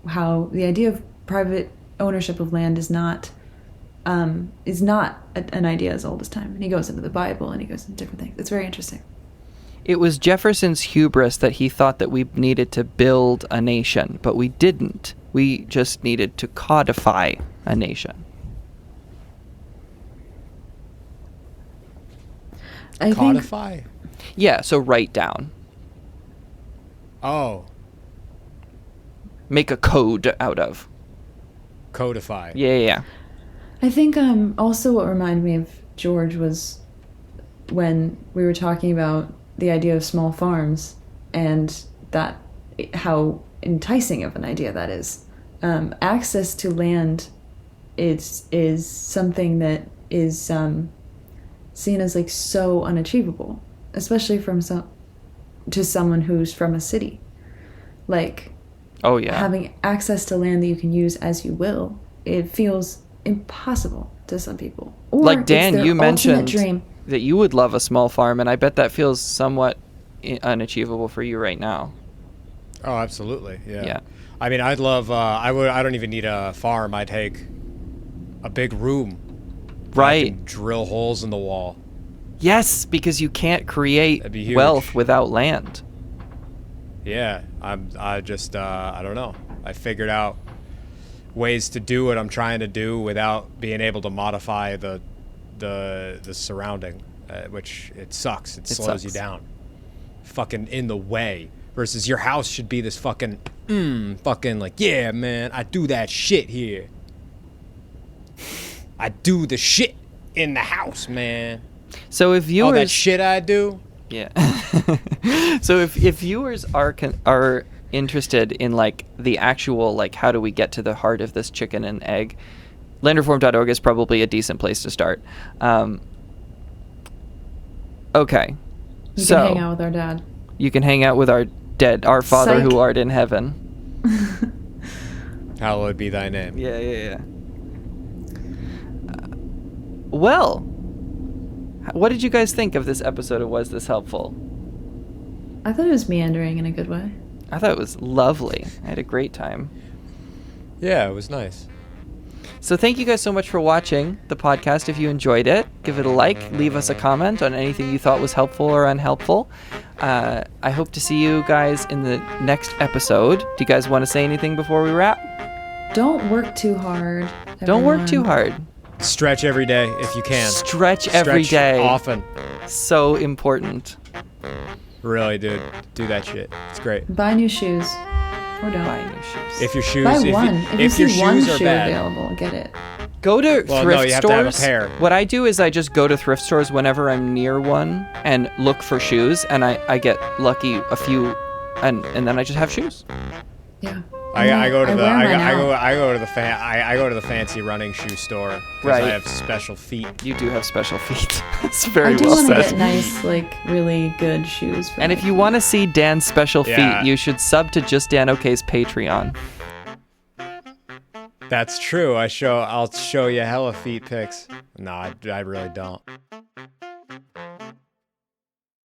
how the idea of private ownership of land is not an idea as old as time. And he goes into the Bible and he goes into different things. It's very interesting. It was Jefferson's hubris that he thought that we needed to build a nation, but we didn't. We just needed to codify a nation. Codify? Yeah, so write down. Oh. Make a code out of. Codify. Yeah. I think also what reminded me of George was when we were talking about the idea of small farms and that how enticing of an idea that is. Access to land is something that is seen as like so unachievable, especially to someone who's from a city. Like, oh yeah, having access to land that you can use as you will, it feels impossible to some people. Or like Dan, you mentioned dream. That you would love a small farm, and I bet that feels somewhat unachievable for you right now. Oh, absolutely. Yeah. I mean, I'd love. I don't even need a farm. I'd take a big room. Right. I can drill holes in the wall. Yes, because you can't create wealth without land. Yeah, I don't know. I figured out ways to do what I'm trying to do without being able to modify the surrounding, which it sucks. It slows you down. Fucking in the way. Versus your house should be this fucking like, yeah, man, I do that shit here. I do the shit in the house, man. So if viewers, all that shit I do. Yeah. So if viewers are interested in like the actual like how do we get to the heart of this chicken and egg, landreform.org is probably a decent place to start. Okay. You can hang out with our dad. You can hang out with our Father Psych. who art in heaven. Hallowed be thy name. Yeah. Well, what did you guys think of this episode of Was This Helpful? I thought it was meandering in a good way. I thought it was lovely. I had a great time. Yeah, it was nice. So thank you guys so much for watching the podcast. If you enjoyed it, give it a like, leave us a comment on anything you thought was helpful or unhelpful. I hope to see you guys in the next episode. Do you guys want to say anything before we wrap? Don't work too hard. Don't work too everyone. hard. Stretch every day if you can. Stretch every Stretch day. often. So important. Really, dude. Do that shit. It's great. Buy new shoes. Or don't. Buy new shoes. If your shoes, Buy if, one. you, If you if your see one shoes are shoe bad, available, get it. Go to Well, thrift no, you have stores. to have a pair. What I do is I just go to thrift stores whenever I'm near one and look for shoes, and I get lucky a few, and then I just have shoes. Yeah. I go to the wear mine out. I go to the fancy running shoe store because Right. I have special feet. You do have special feet. That's I very do well want to said. get nice, like, really good shoes. For And my if you feet. want to see Dan's special Yeah. feet, you should sub to Just Dan OK's Patreon. That's true. I'll show you hella feet pics. No, I really don't.